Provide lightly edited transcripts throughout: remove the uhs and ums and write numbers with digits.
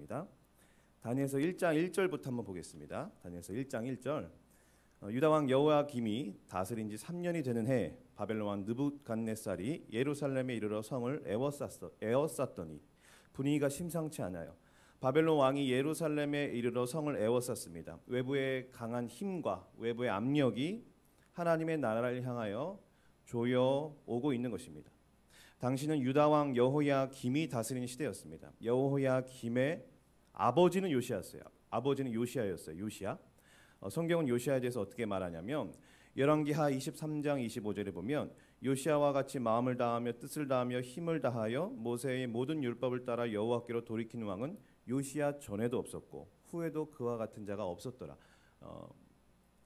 보겠습니다. 다니엘서 1장 1절부터 한번 보겠습니다. 다니엘서 1장 1절. 유다 왕 여호야김이 다스린 지 3년이 되는 해 바벨론 왕 느부갓네살이 예루살렘에 이르러 성을 에워쌌더니 분위기가 심상치 않아요. 바벨론 왕이 예루살렘에 이르러 성을 에워쌌습니다. 외부의 강한 힘과 외부의 압력이 하나님의 나라를 향하여 조여오고 있는 것입니다. 당시는 유다 왕 여호야김이 다스리는 시대였습니다. 여호야김의 아버지는 요시야였어요. 아버지는 요시야였어요. 요시야. 성경은 요시야에 대해서 어떻게 말하냐면 열왕기하 23장 25절에 보면 요시야와 같이 마음을 다하며 뜻을 다하며 힘을 다하여 모세의 모든 율법을 따라 여호와께로 돌이킨 왕은 요시야 전에도 없었고 후에도 그와 같은 자가 없었더라.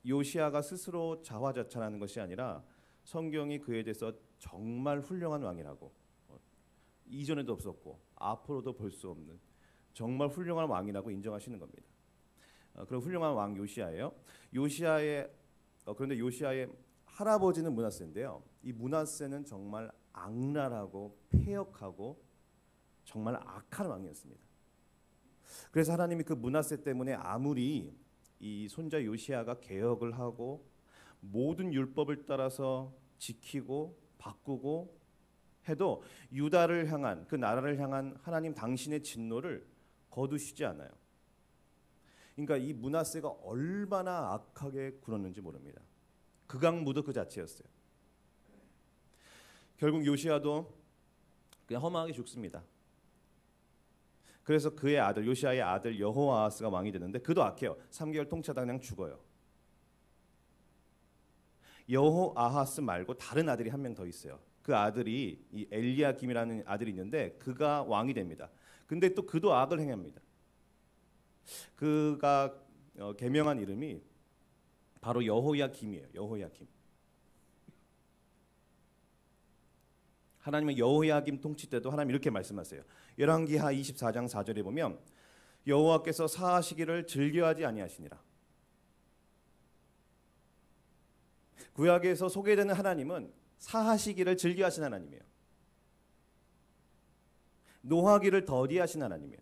요시야가 스스로 자화자찬하는 것이 아니라 성경이 그에 대해서 정말 훌륭한 왕이라고, 이전에도 없었고 앞으로도 볼 수 없는 정말 훌륭한 왕이라고 인정하시는 겁니다. 그런 훌륭한 왕 요시야예요. 그런데 요시야의 할아버지는 므낫세인데요. 이 므낫세는 정말 악랄하고 패역하고 정말 악한 왕이었습니다. 그래서 하나님이 그 므낫세 때문에 아무리 이 손자 요시야가 개혁을 하고 모든 율법을 따라서 지키고 바꾸고 해도 유다를 향한, 그 나라를 향한 하나님 당신의 진노를 거두시지 않아요. 그러니까 이 므낫세가 얼마나 악하게 굴었는지 모릅니다. 극악무도 그 자체였어요. 결국 요시야도 그냥 허망하게 죽습니다. 그래서 그의 아들, 요시야의 아들 여호아하스가 왕이 되는데 그도 악해요. 3개월 통치하다 그냥 죽어요. 여호아하스 말고 다른 아들이 한 명 더 있어요. 그 아들이 이 엘리야김이라는 아들이 있는데 그가 왕이 됩니다. 근데 또 그도 악을 행합니다. 그가 개명한 이름이 바로 여호야김이에요. 여호야김. 하나님은 여호야김 통치 때도 하나님 이렇게 말씀하세요. 열왕기하 24장 4절에 보면 여호와께서 사하시기를 즐겨하지 아니하시니라. 구약에서 소개되는 하나님은 사하시기를 즐겨하신 하나님이에요. 노하기를 더디하신 하나님이에요.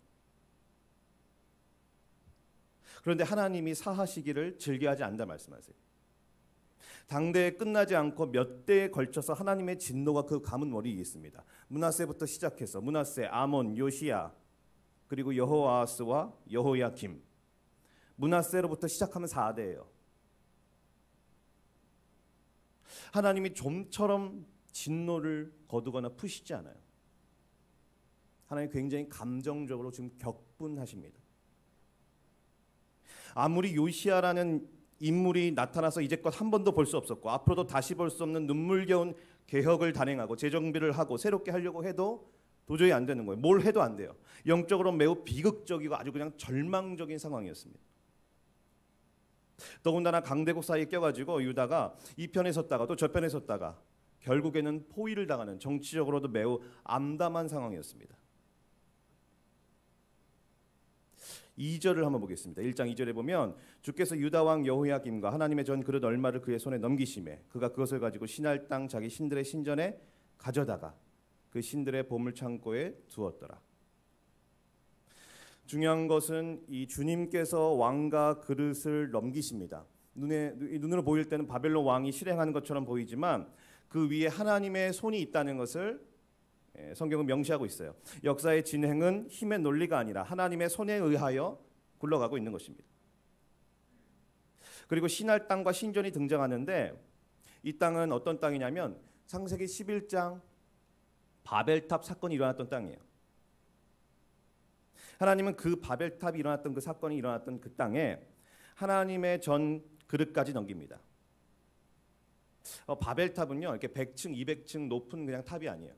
그런데 하나님이 사하시기를 즐겨하지 않는다 말씀하세요. 당대에 끝나지 않고 몇 대에 걸쳐서 하나님의 진노가 그 가문 머리에 있습니다. 므낫세부터 시작해서 므낫세, 아몬, 요시야, 그리고 여호아하스와 여호야김. 므낫세로부터 시작하면 4대예요. 하나님이 좀처럼 진노를 거두거나 푸시지 않아요. 하나님 굉장히 감정적으로 지금 격분하십니다. 아무리 요시야라는 인물이 나타나서 이제껏 한 번도 볼 수 없었고 앞으로도 다시 볼 수 없는 눈물겨운 개혁을 단행하고 재정비를 하고 새롭게 하려고 해도 도저히 안 되는 거예요. 뭘 해도 안 돼요. 영적으로 매우 비극적이고 아주 그냥 절망적인 상황이었습니다. 더군다나 강대국 사이에 껴가지고 유다가 이 편에 섰다가 또 저 편에 섰다가 결국에는 포위를 당하는 정치적으로도 매우 암담한 상황이었습니다. 2절을 한번 보겠습니다. 1장 2절에 보면 주께서 유다 왕 여호야김과 하나님의 전 그릇 얼마를 그의 손에 넘기심에 그가 그것을 가지고 신할 땅 자기 신들의 신전에 가져다가 그 신들의 보물 창고에 두었더라. 중요한 것은 이 주님께서 왕과 그릇을 넘기십니다. 눈으로 보일 때는 바벨론 왕이 실행하는 것처럼 보이지만 그 위에 하나님의 손이 있다는 것을 성경은 명시하고 있어요. 역사의 진행은 힘의 논리가 아니라 하나님의 손에 의하여 굴러가고 있는 것입니다. 그리고 신할 땅과 신전이 등장하는데 이 땅은 어떤 땅이냐면 창세기 11장 바벨탑 사건이 일어났던 땅이에요. 하나님은 그 바벨탑이 일어났던 그 사건이 일어났던 그 땅에 하나님의 전 그릇까지 넘깁니다. 바벨탑은요 이렇게 100층, 200층 높은 그냥 탑이 아니에요.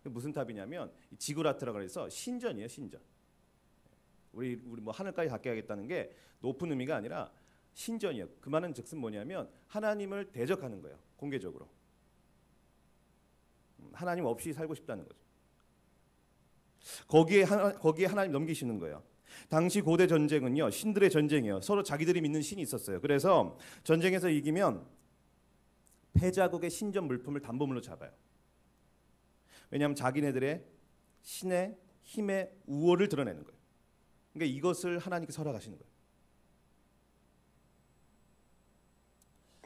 무슨 탑이냐면 지구라트라고 해서 신전이에요. 신전. 우리 뭐 하늘까지 닿게 하겠다는 게 높은 의미가 아니라 신전이에요. 그 말은 즉슨 뭐냐면 하나님을 대적하는 거예요. 공개적으로. 하나님 없이 살고 싶다는 거죠. 거기에 하나님 넘기시는 거예요. 당시 고대 전쟁은요 신들의 전쟁이에요. 서로 자기들이 믿는 신이 있었어요. 그래서 전쟁에서 이기면 패자국의 신전 물품을 담보물로 잡아요. 왜냐하면 자기네들의 신의 힘의 우월을 드러내는 거예요. 그러니까 이것을 하나님께서 허락하시는 거예요.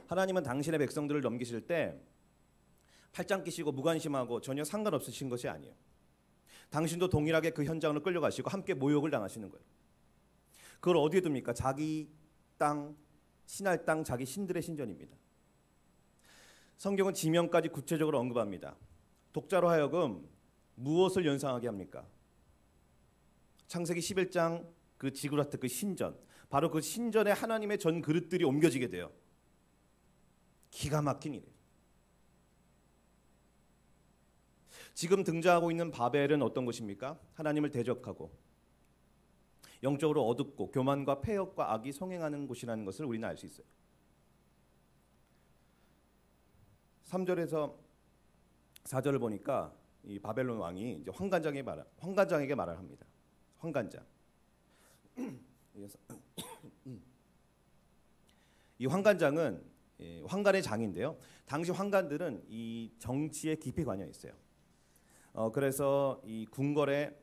하나님은 당신의 백성들을 넘기실 때 팔짱 끼시고 무관심하고 전혀 상관없으신 것이 아니에요. 당신도 동일하게 그 현장으로 끌려가시고 함께 모욕을 당하시는 거예요. 그걸 어디에 둡니까? 자기 땅, 신할 땅, 자기 신들의 신전입니다. 성경은 지명까지 구체적으로 언급합니다. 독자로 하여금 무엇을 연상하게 합니까? 창세기 11장 그 지구라트 그 신전, 바로 그 신전에 하나님의 전 그릇들이 옮겨지게 돼요. 기가 막힌 일이에요. 지금 등장하고 있는 바벨은 어떤 곳입니까? 하나님을 대적하고 영적으로 어둡고 교만과 폐역과 악이 성행하는 곳이라는 것을 우리는 알 수 있어요. 3절에서 4절을 보니까 이 바벨론 왕이 이제 환관장에게 말을 합니다. 환관장. 이 환관장은 환관의 장인데요. 당시 환관들은 이 정치에 깊이 관여 있어요. 그래서 이 궁궐의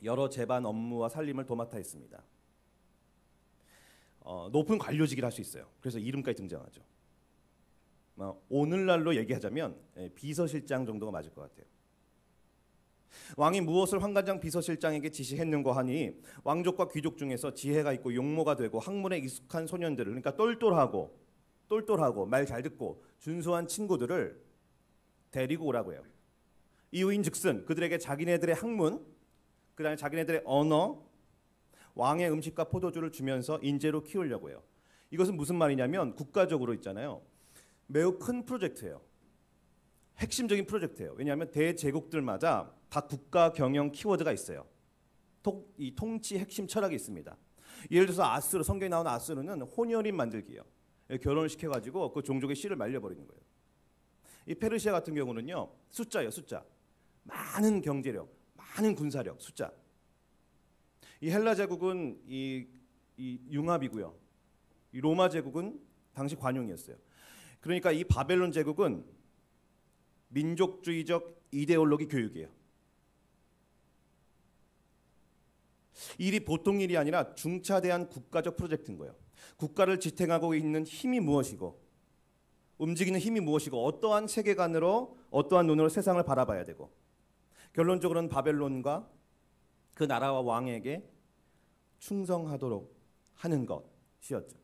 여러 재반 업무와 살림을 도맡아 했습니다. 높은 관료직이라 할 수 있어요. 그래서 이름까지 등장하죠. 오늘날로 얘기하자면 비서실장 정도가 맞을 것 같아요. 왕이 무엇을 환관장 비서실장에게 지시했는고 하니 왕족과 귀족 중에서 지혜가 있고 용모가 되고 학문에 익숙한 소년들을, 그러니까 똘똘하고 말 잘 듣고 준수한 친구들을 데리고 오라고 해요. 이유인즉슨 그들에게 자기네들의 학문, 그다음에 자기네들의 언어, 왕의 음식과 포도주를 주면서 인재로 키우려고 해요. 이것은 무슨 말이냐면 국가적으로 있잖아요. 매우 큰 프로젝트예요. 핵심적인 프로젝트예요. 왜냐하면 대제국들마다 다 국가 경영 키워드가 있어요. 이 통치 핵심 철학이 있습니다. 예를 들어서 아수르, 성경에 나오는 아수르는 혼혈인 만들기예요. 결혼을 시켜가지고 그 종족의 씨를 말려버리는 거예요. 이 페르시아 같은 경우는요, 숫자예요, 숫자. 많은 경제력, 많은 군사력, 숫자. 이 헬라 제국은 이 융합이고요. 이 로마 제국은 당시 관용이었어요. 그러니까 이 바벨론 제국은 민족주의적 이데올로기 교육이에요. 일이 보통 일이 아니라 중차대한 국가적 프로젝트인 거예요. 국가를 지탱하고 있는 힘이 무엇이고 움직이는 힘이 무엇이고 어떠한 세계관으로 어떠한 눈으로 세상을 바라봐야 되고 결론적으로는 바벨론과 그 나라와 왕에게 충성하도록 하는 것이었죠.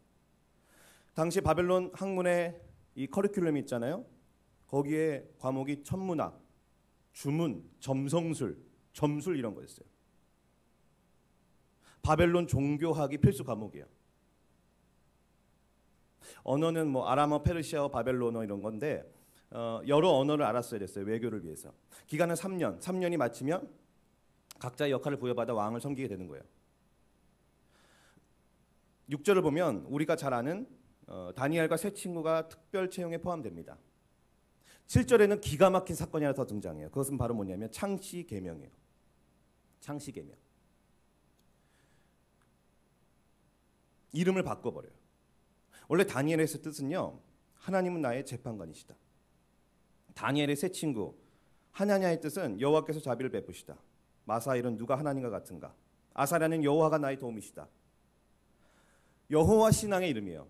당시 바벨론 학문의 이 커리큘럼이 있잖아요. 거기에 과목이 천문학, 주문, 점성술, 점술 이런 거였어요. 바벨론 종교학이 필수 과목이에요. 언어는 뭐 아람어, 페르시아어, 바벨론어 이런 건데 여러 언어를 알았어야 됐어요. 외교를 위해서. 기간은 3년. 3년이 마치면 각자의 역할을 부여받아 왕을 섬기게 되는 거예요. 6절을 보면 우리가 잘 아는 다니엘과 세 친구가 특별 채용에 포함됩니다. 7절에는 기가 막힌 사건이 하나 더 등장해요. 그것은 바로 뭐냐면 창시계명이에요. 창시계명. 이름을 바꿔버려요. 원래 다니엘의 뜻은요, 하나님은 나의 재판관이시다. 다니엘의 세 친구 하나냐의 뜻은 여호와께서 자비를 베푸시다. 마사엘은 누가 하나님과 같은가. 아사랴는 여호와가 나의 도움이시다. 여호와 신앙의 이름이에요.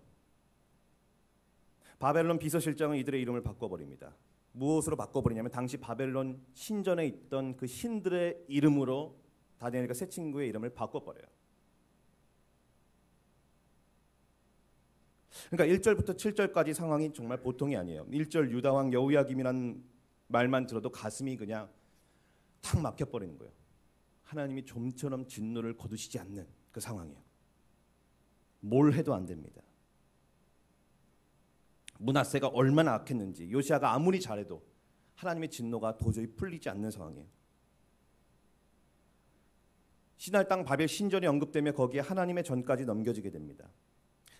바벨론 비서실장은 이들의 이름을 바꿔버립니다. 무엇으로 바꿔버리냐면 당시 바벨론 신전에 있던 그 신들의 이름으로 다니엘과 세 친구의 이름을 바꿔버려요. 그러니까 1절부터 7절까지 상황이 정말 보통이 아니에요. 1절 유다왕 여호야김이라는 말만 들어도 가슴이 그냥 탁 막혀버리는 거예요. 하나님이 좀처럼 진노를 거두시지 않는 그 상황이에요. 뭘 해도 안 됩니다. 므낫세가 얼마나 악했는지 요시아가 아무리 잘해도 하나님의 진노가 도저히 풀리지 않는 상황이에요. 신할 땅 바벨 신전이 언급되며 거기에 하나님의 전까지 넘겨지게 됩니다.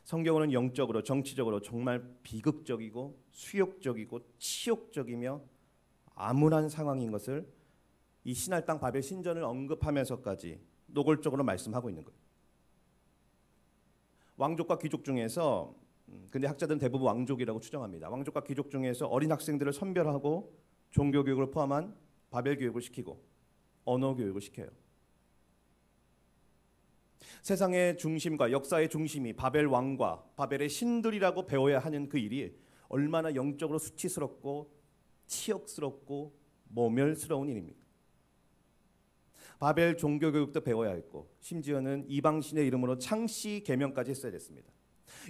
성경은 영적으로 정치적으로 정말 비극적이고 수욕적이고 치욕적이며 암울한 상황인 것을 이 신할 땅 바벨 신전을 언급하면서까지 노골적으로 말씀하고 있는 거예요. 왕족과 귀족 중에서 근데 학자들은 대부분 왕족이라고 추정합니다. 왕족과 귀족 중에서 어린 학생들을 선별하고 종교 교육을 포함한 바벨 교육을 시키고 언어 교육을 시켜요. 세상의 중심과 역사의 중심이 바벨 왕과 바벨의 신들이라고 배워야 하는 그 일이 얼마나 영적으로 수치스럽고 치욕스럽고 모멸스러운 일입니까? 바벨 종교교육도 배워야 했고 심지어는 이방신의 이름으로 창씨 계명까지 했어야 됐습니다.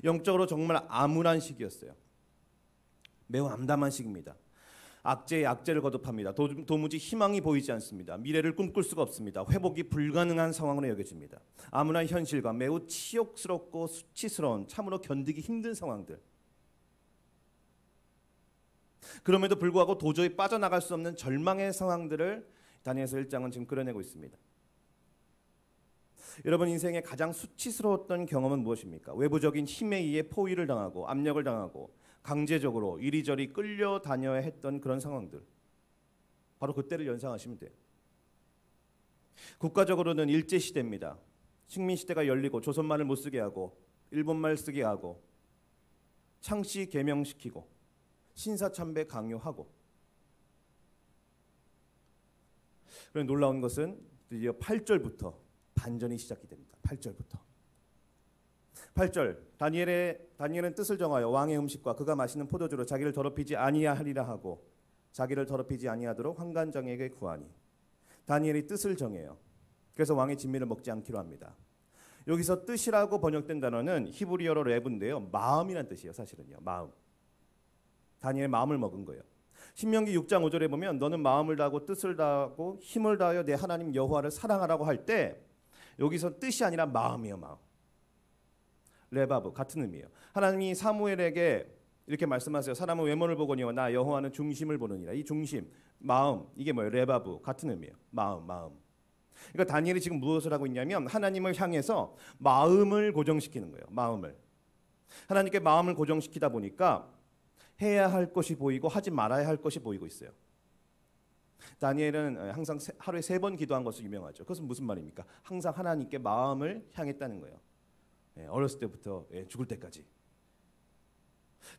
영적으로 정말 암울한 시기였어요. 매우 암담한 시기입니다. 악재에 악재를 거듭합니다. 도무지 희망이 보이지 않습니다. 미래를 꿈꿀 수가 없습니다. 회복이 불가능한 상황으로 여겨집니다. 암울한 현실과 매우 치욕스럽고 수치스러운 참으로 견디기 힘든 상황들. 그럼에도 불구하고 도저히 빠져나갈 수 없는 절망의 상황들을 다니엘서 1장은 지금 그려내고 있습니다. 여러분 인생의 가장 수치스러웠던 경험은 무엇입니까? 외부적인 힘에 의해 포위를 당하고 압력을 당하고 강제적으로 이리저리 끌려다녀야 했던 그런 상황들. 바로 그때를 연상하시면 돼요. 국가적으로는 일제시대입니다. 식민시대가 열리고 조선말을 못 쓰게 하고 일본말 쓰게 하고 창씨 개명시키고 신사참배 강요하고. 그런데 놀라운 것은 드디어 8절부터 반전이 시작이 됩니다. 8절부터. 8절 다니엘은 뜻을 정하여 왕의 음식과 그가 마시는 포도주로 자기를 더럽히지 아니하리라 하고 자기를 더럽히지 아니하도록 환관장에게 구하니. 다니엘이 뜻을 정해요. 그래서 왕의 진미를 먹지 않기로 합니다. 여기서 뜻이라고 번역된 단어는 히브리어로 레브인데요. 마음이란 뜻이에요. 사실은요. 마음. 다니엘의 마음을 먹은 거예요. 신명기 6장 5절에 보면 너는 마음을 다하고 뜻을 다하고 힘을 다하여 내 하나님 여호와를 사랑하라고 할 때 여기서 뜻이 아니라 마음이에요. 마음. 레바브 같은 의미예요. 하나님이 사무엘에게 이렇게 말씀하세요. 사람은 외모를 보거니와 나 여호와는 중심을 보느니라. 이 중심, 마음, 이게 뭐예요? 레바브 같은 의미예요. 마음. 그러니까 다니엘이 지금 무엇을 하고 있냐면 하나님을 향해서 마음을 고정시키는 거예요. 마음을. 하나님께 마음을 고정시키다 보니까 해야 할 것이 보이고 하지 말아야 할 것이 보이고 있어요. 다니엘은 항상 하루에 3번 기도한 것으로 유명하죠. 그것은 무슨 말입니까? 항상 하나님께 마음을 향했다는 거예요. 어렸을 때부터 죽을 때까지.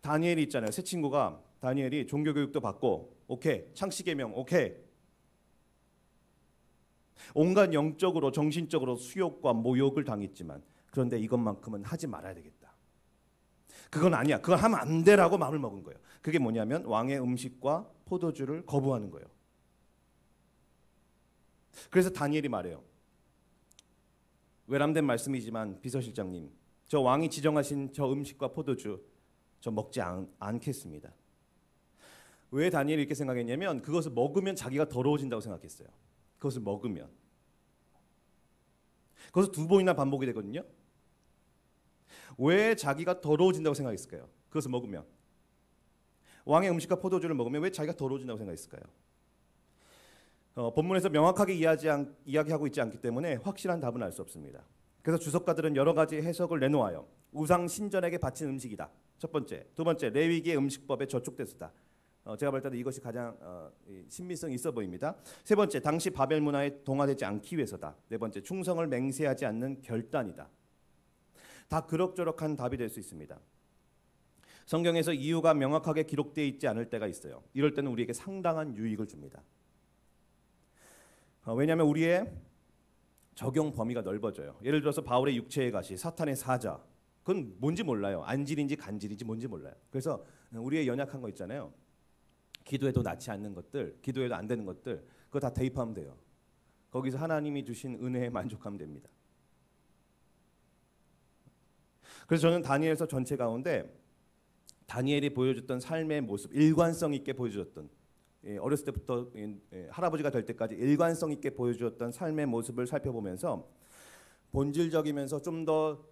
다니엘이 있잖아요. 새 친구가 다니엘이 종교교육도 받고 오케이. 창씨계명 오케이. 온갖 영적으로 정신적으로 수욕과 모욕을 당했지만 그런데 이것만큼은 하지 말아야 되겠다. 그건 아니야. 그건 하면 안 돼라고 마음을 먹은 거예요. 그게 뭐냐면 왕의 음식과 포도주를 거부하는 거예요. 그래서 다니엘이 말해요. 외람된 말씀이지만 비서실장님, 저 왕이 지정하신 저 음식과 포도주 저 먹지 않겠습니다. 왜 다니엘이 이렇게 생각했냐면 그것을 먹으면 자기가 더러워진다고 생각했어요. 그것을 먹으면. 그것을 2번이나 반복이 되거든요. 왜 자기가 더러워진다고 생각했을까요? 그것을 먹으면. 왕의 음식과 포도주를 먹으면 왜 자기가 더러워진다고 생각했을까요? 본문에서 명확하게 이야기하고 있지 않기 때문에 확실한 답은 알 수 없습니다. 그래서 주석가들은 여러 가지 해석을 내놓아요. 우상 신전에게 바친 음식이다. 첫 번째. 두 번째, 레위기의 음식법에 저촉돼서다. 제가 볼 때도 이것이 가장 신빙성이 있어 보입니다. 세 번째, 당시 바벨 문화에 동화되지 않기 위해서다. 네 번째, 충성을 맹세하지 않는 결단이다. 다 그럭저럭한 답이 될 수 있습니다. 성경에서 이유가 명확하게 기록되어 있지 않을 때가 있어요. 이럴 때는 우리에게 상당한 유익을 줍니다. 왜냐하면 우리의 적용 범위가 넓어져요. 예를 들어서 바울의 육체의 가시, 사탄의 사자, 그건 뭔지 몰라요. 안질인지 간질인지 뭔지 몰라요. 그래서 우리의 연약한 거 있잖아요. 기도해도 낫지 않는 것들, 기도해도 안 되는 것들, 그거 다 대입하면 돼요. 거기서 하나님이 주신 은혜에 만족하면 됩니다. 그래서 저는 다니엘서 전체 가운데 다니엘이 보여줬던 삶의 모습, 일관성 있게 보여줬던, 어렸을 때부터 할아버지가 될 때까지 일관성 있게 보여주었던 삶의 모습을 살펴보면서 본질적이면서 좀 더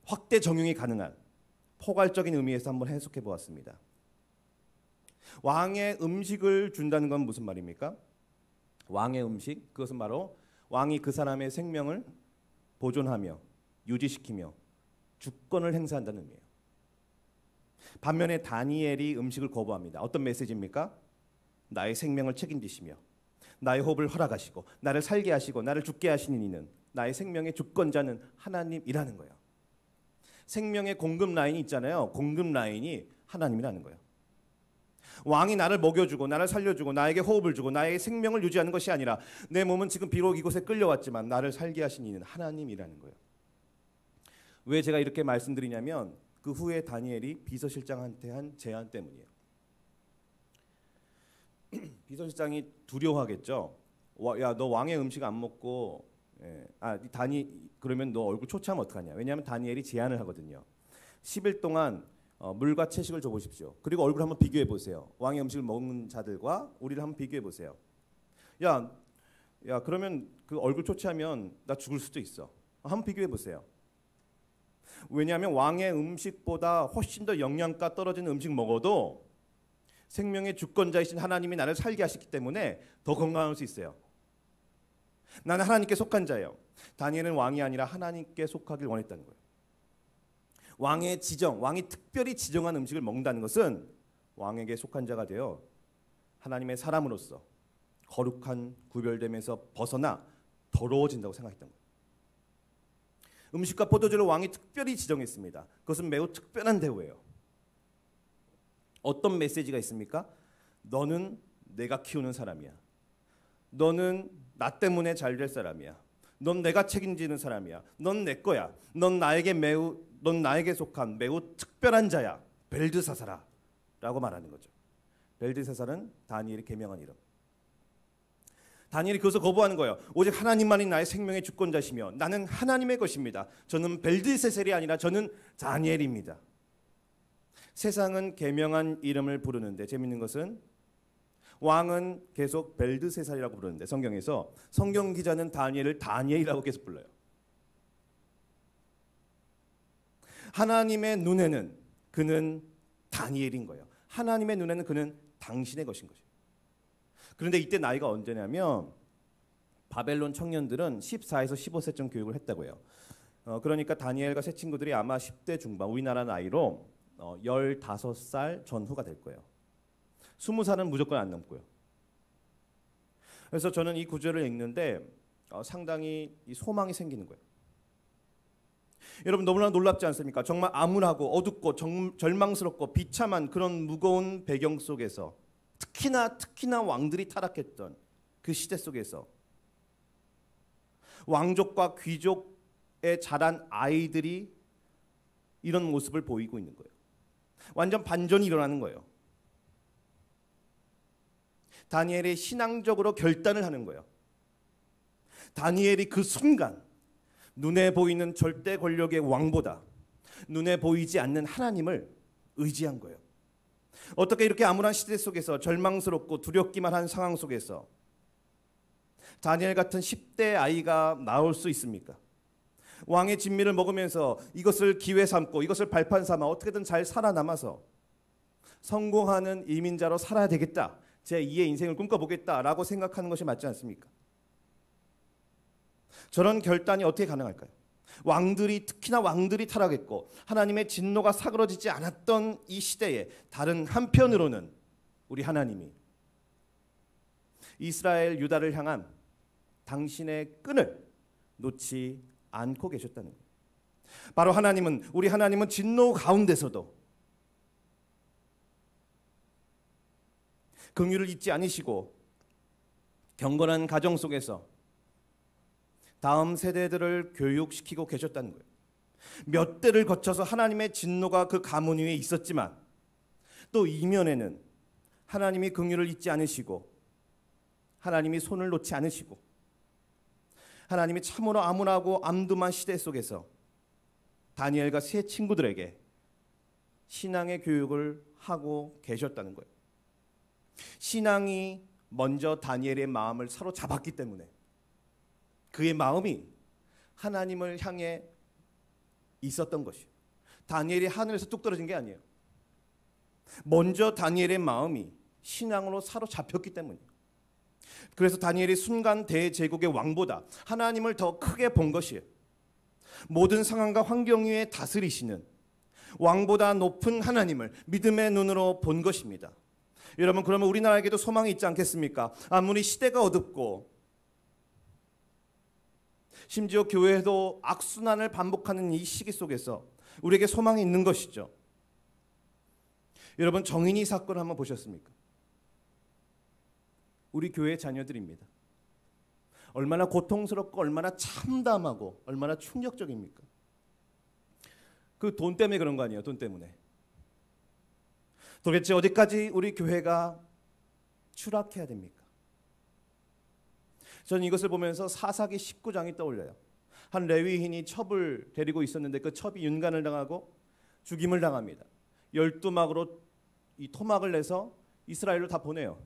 확대 적용이 가능한 포괄적인 의미에서 한번 해석해 보았습니다. 왕의 음식을 준다는 건 무슨 말입니까? 왕의 음식, 그것은 바로 왕이 그 사람의 생명을 보존하며 유지시키며 주권을 행사한다는 의미예요. 반면에 다니엘이 음식을 거부합니다. 어떤 메시지입니까? 나의 생명을 책임지시며 나의 호흡을 허락하시고 나를 살게 하시고 나를 죽게 하시는 이는 나의 생명의 주권자는 하나님이라는 거예요. 생명의 공급 라인이 있잖아요. 공급 라인이 하나님이라는 거예요. 왕이 나를 먹여주고 나를 살려주고 나에게 호흡을 주고 나의 생명을 유지하는 것이 아니라 내 몸은 지금 비록 이곳에 끌려왔지만 나를 살게 하신 이는 하나님이라는 거예요. 왜 제가 이렇게 말씀드리냐면 그 후에 다니엘이 비서실장한테 한 제안 때문이에요. 비서실장이 두려워하겠죠. 야, 너 왕의 음식 안 먹고 그러면 너 얼굴 초췌하면 어떡하냐. 왜냐하면 다니엘이 제안을 하거든요. 10일 동안 물과 채식을 줘보십시오. 그리고 얼굴 한번 비교해 보세요. 왕의 음식을 먹는 자들과 우리를 한번 비교해 보세요. 야, 그러면 그 얼굴 초췌하면 나 죽을 수도 있어. 한번 비교해 보세요. 왜냐하면 왕의 음식보다 훨씬 더 영양가 떨어진 음식 먹어도 생명의 주권자이신 하나님이 나를 살게 하셨기 때문에 더 건강할 수 있어요. 나는 하나님께 속한 자예요. 다니엘은 왕이 아니라 하나님께 속하길 원했다는 거예요. 왕의 지정, 왕이 특별히 지정한 음식을 먹는다는 것은 왕에게 속한 자가 되어 하나님의 사람으로서 거룩한 구별됨에서 벗어나 더러워진다고 생각했던 거예요. 음식과 포도주를 왕이 특별히 지정했습니다. 그것은 매우 특별한 대우예요. 어떤 메시지가 있습니까? 너는 내가 키우는 사람이야. 너는 나 때문에 잘 될 사람이야. 넌 내가 책임지는 사람이야. 넌 내 거야. 넌 나에게 속한 매우 특별한 자야. 벨드사사라라고 말하는 거죠. 벨드사사는 다니엘이 계명한 이름. 다니엘이 그것을 거부하는 거예요. 오직 하나님만이 나의 생명의 주권자시며 나는 하나님의 것입니다. 저는 벨드세셀이 아니라 저는 다니엘입니다. 세상은 계명한 이름을 부르는데 재밌는 것은 왕은 계속 벨드세살이라고 부르는데 성경에서 성경 기자는 다니엘을 다니엘이라고 계속 불러요. 하나님의 눈에는 그는 다니엘인 거예요. 하나님의 눈에는 그는 당신의 것인 거죠. 그런데 이때 나이가 언제냐면 바벨론 청년들은 14에서 15세쯤 교육을 했다고 해요. 그러니까 다니엘과 세 친구들이 아마 10대 중반, 우리나라 나이로 15살 전후가 될 거예요. 20살은 무조건 안 넘고요. 그래서 저는 이 구절을 읽는데 상당히 소망이 생기는 거예요. 여러분 너무나 놀랍지 않습니까? 정말 암울하고 어둡고 절망스럽고 비참한 그런 무거운 배경 속에서 특히나 왕들이 타락했던 그 시대 속에서 왕족과 귀족에 자란 아이들이 이런 모습을 보이고 있는 거예요. 완전 반전이 일어나는 거예요. 다니엘이 신앙적으로 결단을 하는 거예요. 다니엘이 그 순간 눈에 보이는 절대 권력의 왕보다 눈에 보이지 않는 하나님을 의지한 거예요. 어떻게 이렇게 암울한 시대 속에서 절망스럽고 두렵기만 한 상황 속에서 다니엘 같은 10대 아이가 나올 수 있습니까? 왕의 진미를 먹으면서 이것을 기회 삼고 이것을 발판 삼아 어떻게든 잘 살아남아서 성공하는 이민자로 살아야 되겠다. 제 2의 인생을 꿈꿔보겠다라고 생각하는 것이 맞지 않습니까? 저런 결단이 어떻게 가능할까요? 특히나 왕들이 타락했고 하나님의 진노가 사그러지지 않았던 이 시대에 다른 한편으로는 우리 하나님이 이스라엘 유다를 향한 당신의 끈을 놓지 않고 계셨다는 거예요. 바로 우리 하나님은 진노 가운데서도 긍휼을 잊지 않으시고 경건한 가정 속에서 다음 세대들을 교육시키고 계셨다는 거예요. 몇 대를 거쳐서 하나님의 진노가 그 가문 위에 있었지만 또 이면에는 하나님이 긍휼을 잊지 않으시고 하나님이 손을 놓지 않으시고 하나님이 참으로 암울하고 암담한 시대 속에서 다니엘과 세 친구들에게 신앙의 교육을 하고 계셨다는 거예요. 신앙이 먼저 다니엘의 마음을 사로잡았기 때문에 그의 마음이 하나님을 향해 있었던 것이에요. 다니엘이 하늘에서 뚝 떨어진 게 아니에요. 먼저 다니엘의 마음이 신앙으로 사로잡혔기 때문이에요. 그래서 다니엘이 순간 대제국의 왕보다 하나님을 더 크게 본 것이에요. 모든 상황과 환경 위에 다스리시는 왕보다 높은 하나님을 믿음의 눈으로 본 것입니다. 여러분 그러면 우리나라에게도 소망이 있지 않겠습니까? 아무리 시대가 어둡고 심지어 교회도 악순환을 반복하는 이 시기 속에서 우리에게 소망이 있는 것이죠. 여러분 정인이 사건을 한번 보셨습니까? 우리 교회의 자녀들입니다. 얼마나 고통스럽고 얼마나 참담하고 얼마나 충격적입니까? 그 돈 때문에 그런 거 아니에요? 돈 때문에. 도대체 어디까지 우리 교회가 추락해야 됩니까? 저는 이것을 보면서 사사기 19장이 떠올려요. 한 레위인이 첩을 데리고 있었는데 그 첩이 윤간을 당하고 죽임을 당합니다. 12막으로 이 토막을 내서 이스라엘로 다 보내요.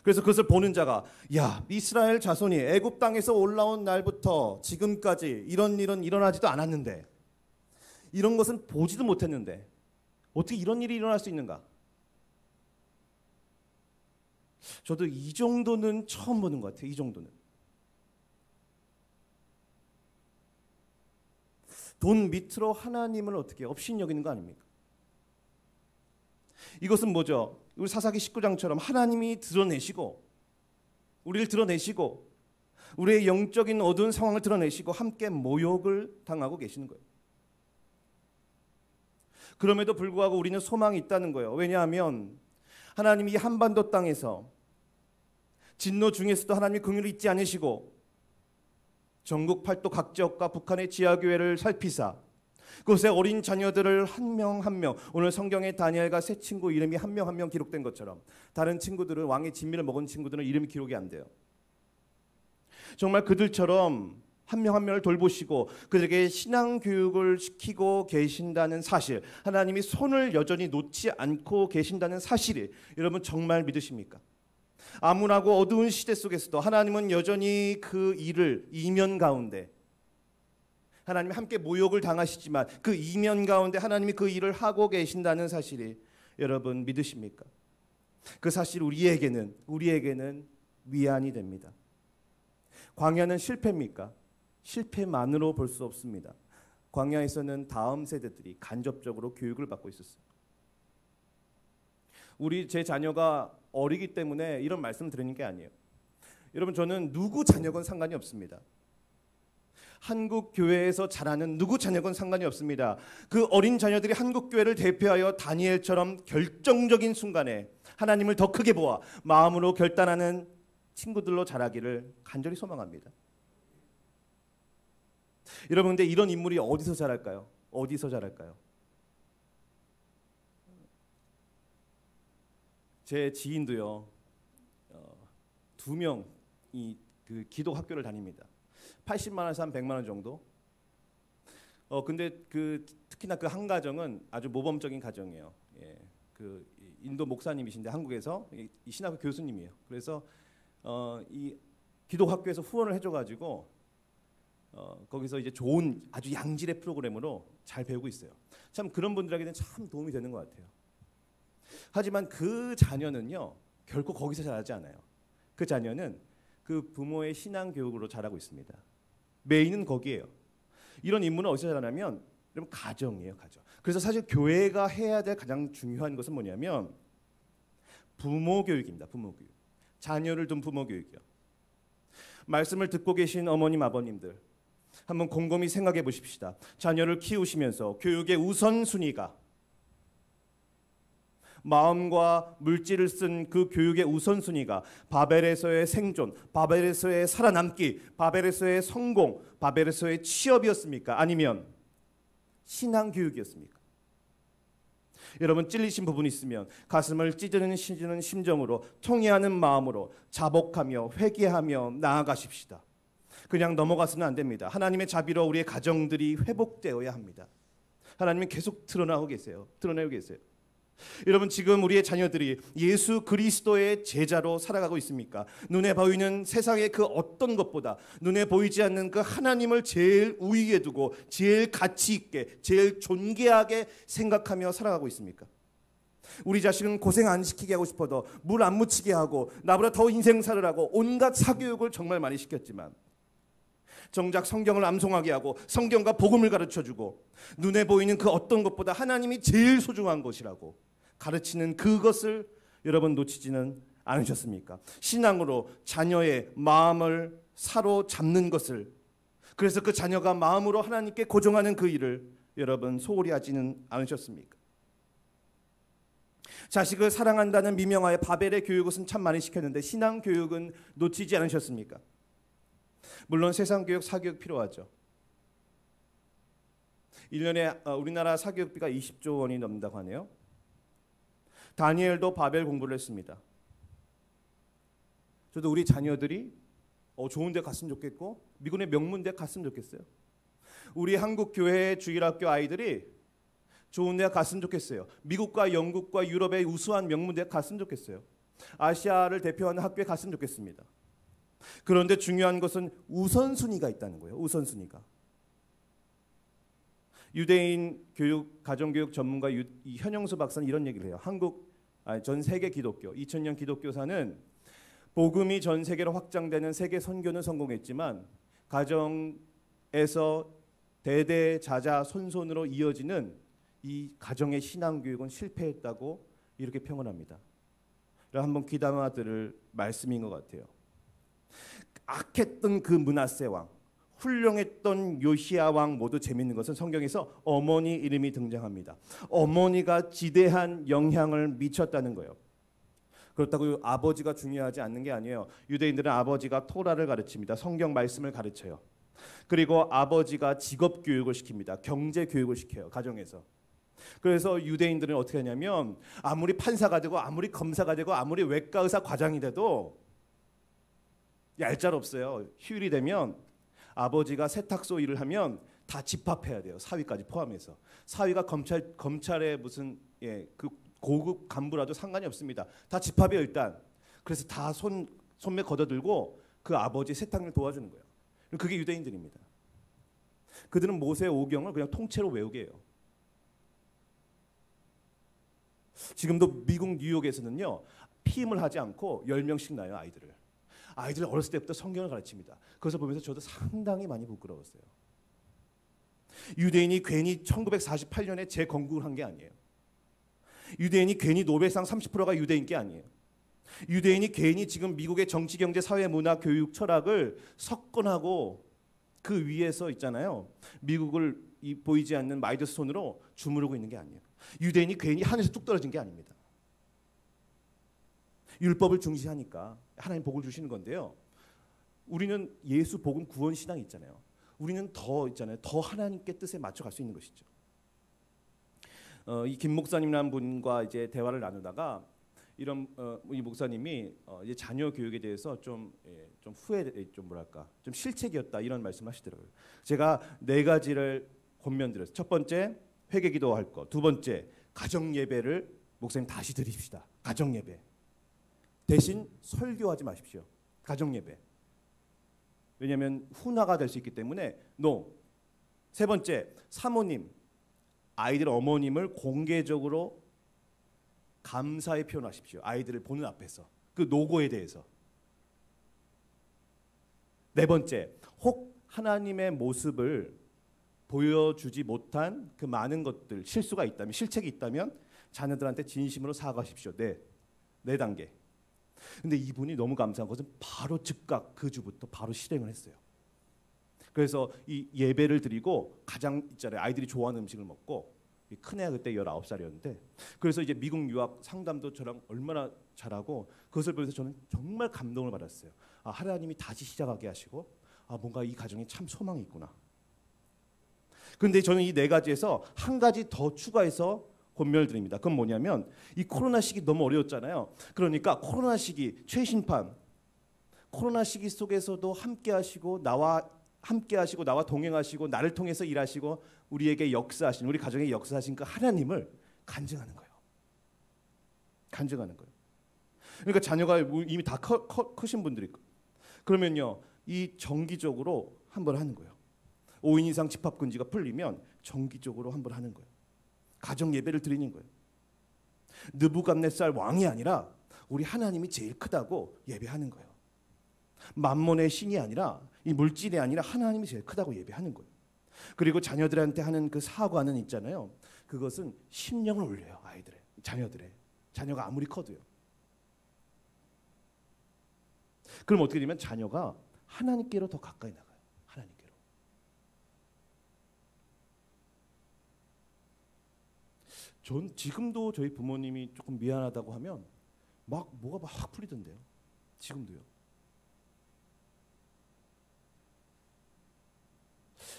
그래서 그것을 보는 자가 야, 이스라엘 자손이 애굽 땅에서 올라온 날부터 지금까지 이런 일은 일어나지도 않았는데, 이런 것은 보지도 못했는데 어떻게 이런 일이 일어날 수 있는가? 저도 이 정도는 처음 보는 것 같아요. 이 정도는. 돈 밑으로 하나님을 어떻게 업신여기는 거 아닙니까? 이것은 뭐죠? 우리 사사기 19장처럼 하나님이 드러내시고, 우리를 드러내시고, 우리의 영적인 어두운 상황을 드러내시고 함께 모욕을 당하고 계시는 거예요. 그럼에도 불구하고 우리는 소망이 있다는 거예요. 왜냐하면 하나님이 이 한반도 땅에서 진노 중에서도 하나님이 긍휼을 잊지 않으시고 전국 팔도 각 지역과 북한의 지하교회를 살피사 그곳에 어린 자녀들을 한 명 한 명, 오늘 성경에 다니엘과 세 친구 이름이 한 명 한 명 기록된 것처럼 다른 친구들은 왕의 진미를 먹은 친구들은 이름이 기록이 안 돼요. 정말 그들처럼 한 명 한 명을 돌보시고 그들에게 신앙 교육을 시키고 계신다는 사실, 하나님이 손을 여전히 놓지 않고 계신다는 사실이 여러분 정말 믿으십니까? 암울하고 어두운 시대 속에서도 하나님은 여전히 그 일을 이면 가운데, 하나님이 함께 모욕을 당하시지만 그 이면 가운데 하나님이 그 일을 하고 계신다는 사실이 여러분 믿으십니까? 그 사실 우리에게는 위안이 됩니다. 광야는 실패입니까? 실패만으로 볼 수 없습니다. 광야에서는 다음 세대들이 간접적으로 교육을 받고 있었어요. 제 자녀가 어리기 때문에 이런 말씀 드리는 게 아니에요. 여러분, 저는 누구 자녀건 상관이 없습니다. 한국 교회에서 자라는 누구 자녀건 상관이 없습니다. 그 어린 자녀들이 한국 교회를 대표하여 다니엘처럼 결정적인 순간에 하나님을 더 크게 보아 마음으로 결단하는 친구들로 자라기를 간절히 소망합니다. 여러분, 근데 이런 인물이 어디서 자랄까요? 어디서 자랄까요? 제 지인도요, 2명이 그 기도 학교를 다닙니다. 80만 원에서 한 100만 원 정도. 근데 특히나 그 한 가정은 아주 모범적인 가정이에요. 예, 그 인도 목사님이신데 한국에서 이 신학교 교수님이에요. 그래서 이 기도 학교에서 후원을 해줘가지고 거기서 이제 좋은 아주 양질의 프로그램으로 잘 배우고 있어요. 참 그런 분들에게는 참 도움이 되는 것 같아요. 하지만 그 자녀는요 결코 거기서 자라지 않아요. 그 자녀는 그 부모의 신앙 교육으로 자라고 있습니다. 메인은 거기에요. 이런 인물은 어디서 자라냐면 여러분 가정이에요, 가정. 그래서 사실 교회가 해야 될 가장 중요한 것은 뭐냐면 부모 교육입니다. 부모 교육. 자녀를 둔 부모 교육이요. 말씀을 듣고 계신 어머님, 아버님들 한번 곰곰이 생각해 보십시다. 자녀를 키우시면서 교육의 우선순위가 마음과 물질을 쓴 그 교육의 우선순위가 바벨에서의 생존, 바벨에서의 살아남기, 바벨에서의 성공, 바벨에서의 취업이었습니까? 아니면 신앙교육이었습니까? 여러분, 찔리신 부분이 있으면 가슴을 찢는 심정으로 통회하는 마음으로 자복하며 회개하며 나아가십시다. 그냥 넘어가서는 안 됩니다. 하나님의 자비로 우리의 가정들이 회복되어야 합니다. 하나님은 계속 드러나고 계세요. 드러내고 계세요. 여러분, 지금 우리의 자녀들이 예수 그리스도의 제자로 살아가고 있습니까? 눈에 보이는 세상의 그 어떤 것보다 눈에 보이지 않는 그 하나님을 제일 우위에 두고 제일 가치 있게 제일 존귀하게 생각하며 살아가고 있습니까? 우리 자식은 고생 안 시키게 하고 싶어도 물 안 묻히게 하고 나보다 더 인생살을 하고 온갖 사교육을 정말 많이 시켰지만 정작 성경을 암송하게 하고 성경과 복음을 가르쳐주고 눈에 보이는 그 어떤 것보다 하나님이 제일 소중한 것이라고 가르치는 그것을 여러분 놓치지는 않으셨습니까? 신앙으로 자녀의 마음을 사로잡는 것을, 그래서 그 자녀가 마음으로 하나님께 고정하는 그 일을 여러분 소홀히 하지는 않으셨습니까? 자식을 사랑한다는 미명하에 바벨의 교육은 참 많이 시켰는데 신앙 교육은 놓치지 않으셨습니까? 물론 세상 교육, 사교육 필요하죠. 1년에 우리나라 사교육비가 20조 원이 넘는다고 하네요. 다니엘도 바벨 공부를 했습니다. 저도 우리 자녀들이 좋은 데 갔으면 좋겠고 미군의 명문대 갔으면 좋겠어요. 우리 한국 교회 주일학교 아이들이 좋은 데 갔으면 좋겠어요. 미국과 영국과 유럽의 우수한 명문대 갔으면 좋겠어요. 아시아를 대표하는 학교에 갔으면 좋겠습니다. 그런데 중요한 것은 우선순위가 있다는 거예요. 우선순위가. 유대인 교육, 가정교육 전문가 현영수 박사는 이런 얘기를 해요. 전 세계 기독교, 2000년 기독교사는 복음이 전 세계로 확장되는 세계 선교는 성공했지만 가정에서 대대자자 손손으로 이어지는 이 가정의 신앙교육은 실패했다고 이렇게 평언합니다. 한번 귀담아 들을 말씀인 것 같아요. 악했던 그 므낫세 왕, 훌륭했던 요시야 왕 모두 재밌는 것은 성경에서 어머니 이름이 등장합니다. 어머니가 지대한 영향을 미쳤다는 거예요. 그렇다고 아버지가 중요하지 않는 게 아니에요. 유대인들은 아버지가 토라를 가르칩니다. 성경 말씀을 가르쳐요. 그리고 아버지가 직업 교육을 시킵니다. 경제 교육을 시켜요. 가정에서. 그래서 유대인들은 어떻게 하냐면 아무리 판사가 되고 아무리 검사가 되고 아무리 외과 의사 과장이 돼도 얄짤없어요. 휴일이 되면 아버지가 세탁소 일을 하면 다 집합해야 돼요. 사위까지 포함해서. 사위가 검찰의 무슨 그 고급 간부라도 상관이 없습니다. 다 집합해요 일단. 그래서 다 손매 걷어들고 그 아버지 세탁일 도와주는 거예요. 그게 유대인들입니다. 그들은 모세 오경을 그냥 통째로 외우게 해요. 지금도 미국 뉴욕에서는요 피임을 하지 않고 10명씩 낳아요 아이들을. 아이들은 어렸을 때부터 성경을 가르칩니다. 그것을 보면서 저도 상당히 많이 부끄러웠어요. 유대인이 괜히 1948년에 재건국을 한 게 아니에요. 유대인이 괜히 노벨상 30%가 유대인 게 아니에요. 유대인이 괜히 지금 미국의 정치, 경제, 사회, 문화, 교육, 철학을 석권하고 그 위에서 있잖아요. 미국을 보이지 않는 마이더스 손으로 주무르고 있는 게 아니에요. 유대인이 괜히 하늘에서 뚝 떨어진 게 아닙니다. 율법을 중시하니까 하나님 복을 주시는 건데요. 우리는 예수 복음 구원 신앙이 있잖아요. 우리는 더 있잖아요. 더 하나님께 뜻에 맞춰 갈 수 있는 것이죠. 이 김 목사님이라는 분과 이제 대화를 나누다가 이 목사님이 이제 자녀 교육에 대해서 좀 실책이었다 이런 말씀하시더라고요. 제가 4가지를 권면드렸어요. 첫 번째 회개 기도할 것, 두 번째 가정 예배를 목사님 다시 드립시다. 가정 예배 대신 설교하지 마십시오. 가정 예배. 왜냐하면 훈화가 될 수 있기 때문에 NO. 세 번째 사모님, 아이들 어머님을 공개적으로 감사의 표현하십시오. 아이들을 보는 앞에서 그 노고에 대해서. 네 번째, 혹 하나님의 모습을 보여주지 못한 그 많은 것들, 실수가 있다면, 실책이 있다면 자녀들한테 진심으로 사과하십시오. 네 단계. 근데 이분이 너무 감사한 것은 바로 즉각 그 주부터 바로 실행을 했어요. 그래서 이 예배를 드리고 가장 있잖아요. 아이들이 좋아하는 음식을 먹고 큰애가 그때 19살이었는데 그래서 이제 미국 유학 상담도 저랑 얼마나 잘하고 그것을 보면서 저는 정말 감동을 받았어요. 아, 하나님이 다시 시작하게 하시고 뭔가 이 가정에 참 소망이 있구나. 그런데 저는 이 4가지에서 한 가지 더 추가해서 권면을 드립니다. 그건 뭐냐면 이 코로나 시기 너무 어려웠잖아요. 그러니까 코로나 시기 최신판 코로나 시기 속에서도 함께 하시고 나와 동행하시고 나를 통해서 일하시고 우리에게 역사하신 우리 가정에 역사하신 그 하나님을 간증하는 거예요. 간증하는 거예요. 그러니까 자녀가 이미 다 크신 분들이 있고 그러면요 이 정기적으로 한번 하는 거예요. 5인 이상 집합금지가 풀리면 정기적으로 한번 하는 거예요. 가정 예배를 드리는 거예요. 느부갓네살 왕이 아니라 우리 하나님이 제일 크다고 예배하는 거예요. 만몬의 신이 아니라 이 물질이 아니라 하나님이 제일 크다고 예배하는 거예요. 그리고 자녀들한테 하는 그 사과는 있잖아요. 그것은 심령을 올려요. 아이들의 자녀가 아무리 커도요. 그럼 어떻게 되면 자녀가 하나님께로 더 가까이 나가요. 하나님께로. 전 지금도 저희 부모님이 조금 미안하다고 하면 뭐가 막 풀리던데요. 지금도요.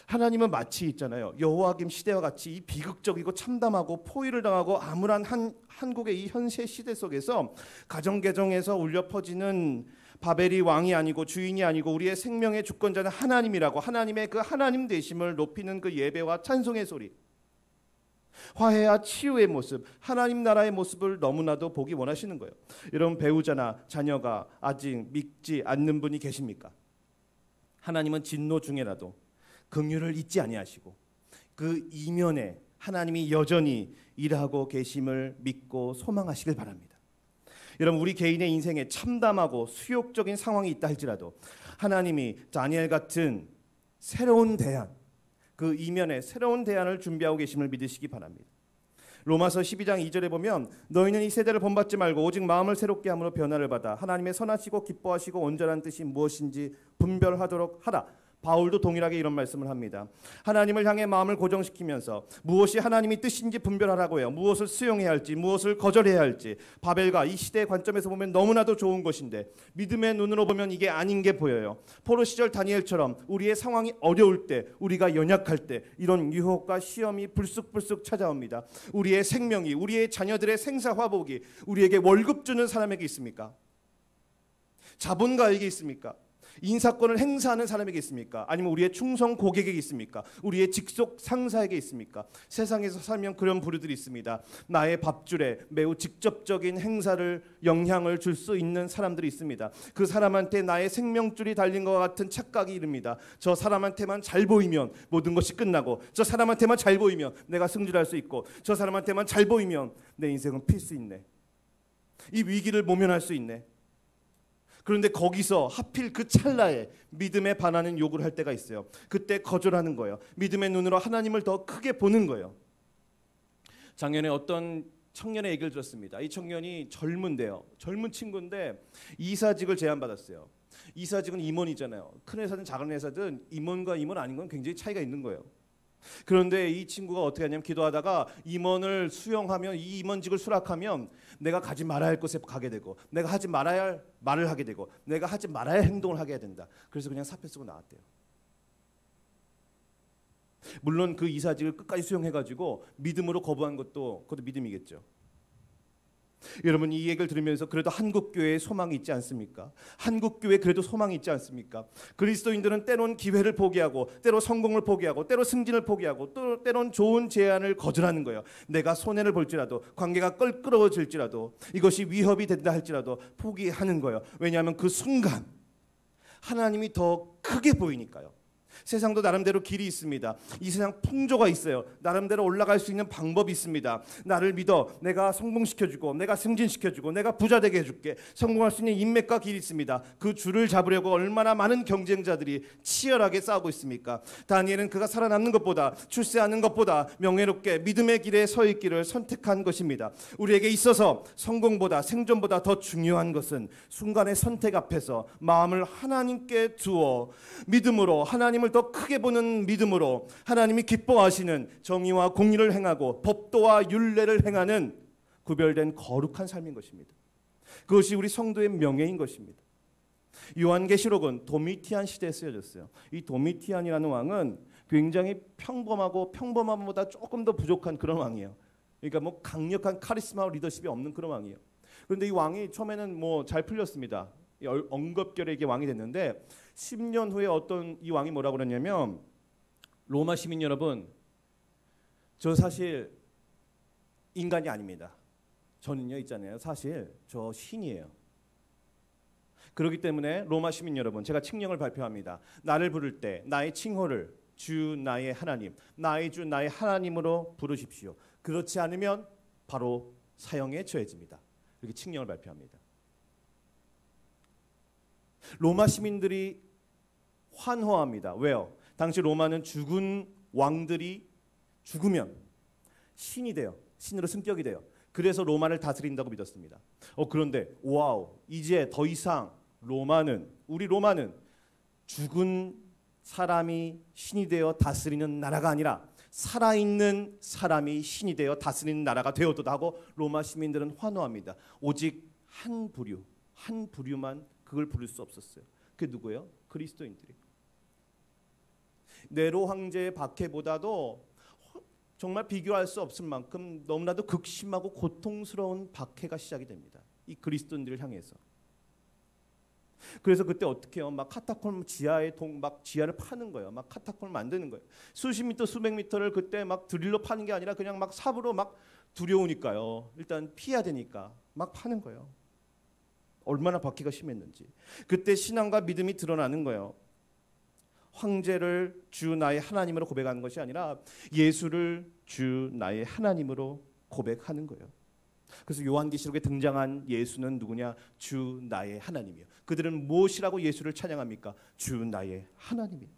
하나님은 마치 있잖아요, 여호와김 시대와 같이 이 비극적이고 참담하고 포위를 당하고 암울한 한국의 이 현세 시대 속에서 가정개정에서 울려 퍼지는 바벨이 왕이 아니고 주인이 아니고 우리의 생명의 주권자는 하나님이라고, 하나님의 그 하나님 되심을 높이는 그 예배와 찬송의 소리, 화해와 치유의 모습, 하나님 나라의 모습을 너무나도 보기 원하시는 거예요. 여러분, 배우자나 자녀가 아직 믿지 않는 분이 계십니까? 하나님은 진노 중에라도 긍휼을 잊지 아니하시고 그 이면에 하나님이 여전히 일하고 계심을 믿고 소망하시길 바랍니다. 여러분, 우리 개인의 인생에 참담하고 수욕적인 상황이 있다 할지라도 하나님이 다니엘 같은 새로운 대안, 그 이면에 새로운 대안을 준비하고 계심을 믿으시기 바랍니다. 로마서 12장 2절에 보면 너희는 이 세대를 본받지 말고 오직 마음을 새롭게 함으로 변화를 받아 하나님의 선하시고 기뻐하시고 온전한 뜻이 무엇인지 분별하도록 하라. 바울도 동일하게 이런 말씀을 합니다. 하나님을 향해 마음을 고정시키면서 무엇이 하나님의 뜻인지 분별하라고 해요. 무엇을 수용해야 할지, 무엇을 거절해야 할지. 바벨과 이 시대의 관점에서 보면 너무나도 좋은 것인데 믿음의 눈으로 보면 이게 아닌 게 보여요. 포로 시절 다니엘처럼 우리의 상황이 어려울 때, 우리가 연약할 때 이런 유혹과 시험이 불쑥불쑥 찾아옵니다. 우리의 생명이, 우리의 자녀들의 생사화복이 우리에게 월급 주는 사람에게 있습니까? 자본가에게 있습니까? 인사권을 행사하는 사람에게 있습니까? 아니면 우리의 충성 고객에게 있습니까? 우리의 직속 상사에게 있습니까? 세상에서 살면 그런 부류들이 있습니다. 나의 밥줄에 매우 직접적인 행사를, 영향을 줄 수 있는 사람들이 있습니다. 그 사람한테 나의 생명줄이 달린 것과 같은 착각이 이릅니다. 저 사람한테만 잘 보이면 모든 것이 끝나고, 저 사람한테만 잘 보이면 내가 승진할 수 있고, 저 사람한테만 잘 보이면 내 인생은 필 수 있네, 이 위기를 모면할 수 있네. 그런데 거기서 하필 그 찰나에 믿음에 반하는 요구를 할 때가 있어요. 그때 거절하는 거예요. 믿음의 눈으로 하나님을 더 크게 보는 거예요. 작년에 어떤 청년의 얘기를 들었습니다. 이 청년이 젊은데요, 젊은 친구인데 이사직을 제안받았어요. 이사직은 임원이잖아요. 큰 회사든 작은 회사든 임원과 임원 아닌 건 굉장히 차이가 있는 거예요. 그런데 이 친구가 어떻게 하냐면 기도하다가 임원을 수용하면, 이 임원직을 수락하면 내가 가지 말아야 할 곳에 가게 되고, 내가 하지 말아야 할 말을 하게 되고, 내가 하지 말아야 할 행동을 하게 된다. 그래서 그냥 사표 쓰고 나왔대요. 물론 그 이사직을 끝까지 수용해가지고 믿음으로 거부한 것도 그것도 믿음이겠죠. 여러분, 이 얘기를 들으면서 그래도 한국교회에 소망이 있지 않습니까? 한국교회에 그래도 소망이 있지 않습니까? 그리스도인들은 때론 기회를 포기하고, 때로 성공을 포기하고, 때로 승진을 포기하고, 또 때론 좋은 제안을 거절하는 거예요. 내가 손해를 볼지라도, 관계가 껄끄러워질지라도, 이것이 위협이 된다 할지라도 포기하는 거예요. 왜냐하면 그 순간 하나님이 더 크게 보이니까요. 세상도 나름대로 길이 있습니다. 이 세상 풍조가 있어요. 나름대로 올라갈 수 있는 방법이 있습니다. 나를 믿어, 내가 성공시켜주고, 내가 승진시켜주고, 내가 부자 되게 해줄게. 성공할 수 있는 인맥과 길이 있습니다. 그 줄을 잡으려고 얼마나 많은 경쟁자들이 치열하게 싸우고 있습니까? 다니엘은 그가 살아남는 것보다, 출세하는 것보다 명예롭게 믿음의 길에 서 있기를 선택한 것입니다. 우리에게 있어서 성공보다, 생존보다 더 중요한 것은 순간의 선택 앞에서 마음을 하나님께 두어 믿음으로, 하나님을 더 크게 보는 믿음으로, 하나님이 기뻐하시는 정의와 공의를 행하고 법도와 율례를 행하는 구별된 거룩한 삶인 것입니다. 그것이 우리 성도의 명예인 것입니다. 요한계시록은 도미티안 시대에 쓰여졌어요. 이 도미티안이라는 왕은 굉장히 평범하고 평범함보다 조금 더 부족한 그런 왕이에요. 그러니까 뭐 강력한 카리스마와 리더십이 없는 그런 왕이에요. 그런데 이 왕이 처음에는 뭐 잘 풀렸습니다. 엉겁결에 왕이 됐는데 10년 후에 어떤 이 왕이 뭐라고 그랬냐면, 로마 시민 여러분, 저 사실 인간이 아닙니다. 저는요 있잖아요, 사실 저 신이에요. 그렇기 때문에 로마 시민 여러분, 제가 칙령을 발표합니다. 나를 부를 때 나의 칭호를 주 나의 하나님, 나의 주 나의 하나님으로 부르십시오. 그렇지 않으면 바로 사형에 처해집니다. 이렇게 칙령을 발표합니다. 로마 시민들이 환호합니다. 왜요? 당시 로마는 죽은 왕들이 죽으면 신이 돼요. 신으로 승격이 돼요. 그래서 로마를 다스린다고 믿었습니다. 그런데 와우, 이제 더 이상 우리 로마는 죽은 사람이 신이 되어 다스리는 나라가 아니라 살아있는 사람이 신이 되어 다스리는 나라가 되어도 하고, 로마 시민들은 환호합니다. 오직 한 부류만 그걸 부를 수 없었어요. 그게 누구예요? 그리스도인들이. 네로 황제의 박해보다도 정말 비교할 수 없을 만큼 너무나도 극심하고 고통스러운 박해가 시작이 됩니다. 이 그리스도인들을 향해서. 그래서 그때 어떻게 해요? 막 카타콤 지하에 막 지하를 파는 거예요. 막 카타콤을 만드는 거예요. 수십 미터, 수백 미터를 그때 막 드릴로 파는 게 아니라 그냥 막 삽으로 막 두려우니까요. 일단 피해야 되니까 막 파는 거예요. 얼마나 박해가 심했는지. 그때 신앙과 믿음이 드러나는 거예요. 황제를 주 나의 하나님으로 고백하는 것이 아니라 예수를 주 나의 하나님으로 고백하는 거예요. 그래서 요한계시록에 등장한 예수는 누구냐? 주 나의 하나님이요. 그들은 무엇이라고 예수를 찬양합니까? 주 나의 하나님이요.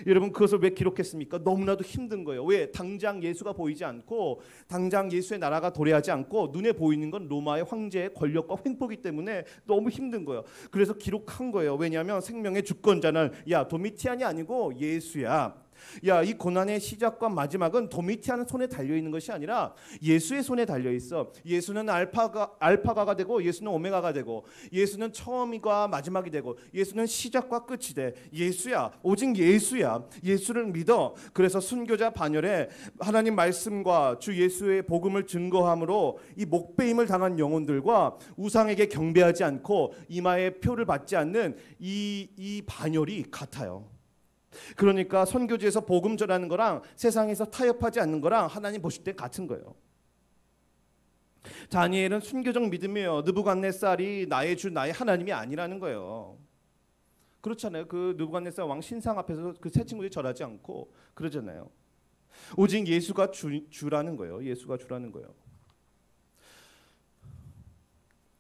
여러분 그것을 왜 기록했습니까? 너무나도 힘든 거예요. 왜? 당장 예수가 보이지 않고 당장 예수의 나라가 도래하지 않고 눈에 보이는 건 로마의 황제의 권력과 횡포기 때문에 너무 힘든 거예요. 그래서 기록한 거예요. 왜냐하면 생명의 주권자는 야 도미티안이 아니고 예수야. 야, 이 고난의 시작과 마지막은 도미티안 손에 달려 있는 것이 아니라 예수의 손에 달려 있어. 예수는 알파가 되고 예수는 오메가가 되고 예수는 처음이과 마지막이 되고 예수는 시작과 끝이 돼. 예수야. 오직 예수야. 예수를 믿어. 그래서 순교자 반열에 하나님 말씀과 주 예수의 복음을 증거함으로 이 목배임을 당한 영혼들과 우상에게 경배하지 않고 이마에 표를 받지 않는 이 반열이 같아요. 그러니까 선교지에서 복음 전하는 거랑 세상에서 타협하지 않는 거랑 하나님 보실 때 같은 거예요. 다니엘은 순교적 믿음이에요. 느부갓네살이 나의 주 나의 하나님이 아니라는 거예요. 그렇잖아요. 그 느부갓네살 왕 신상 앞에서 그 세 친구들이 절하지 않고 그러잖아요. 오직 예수가 주라는 거예요. 예수가 주라는 거예요.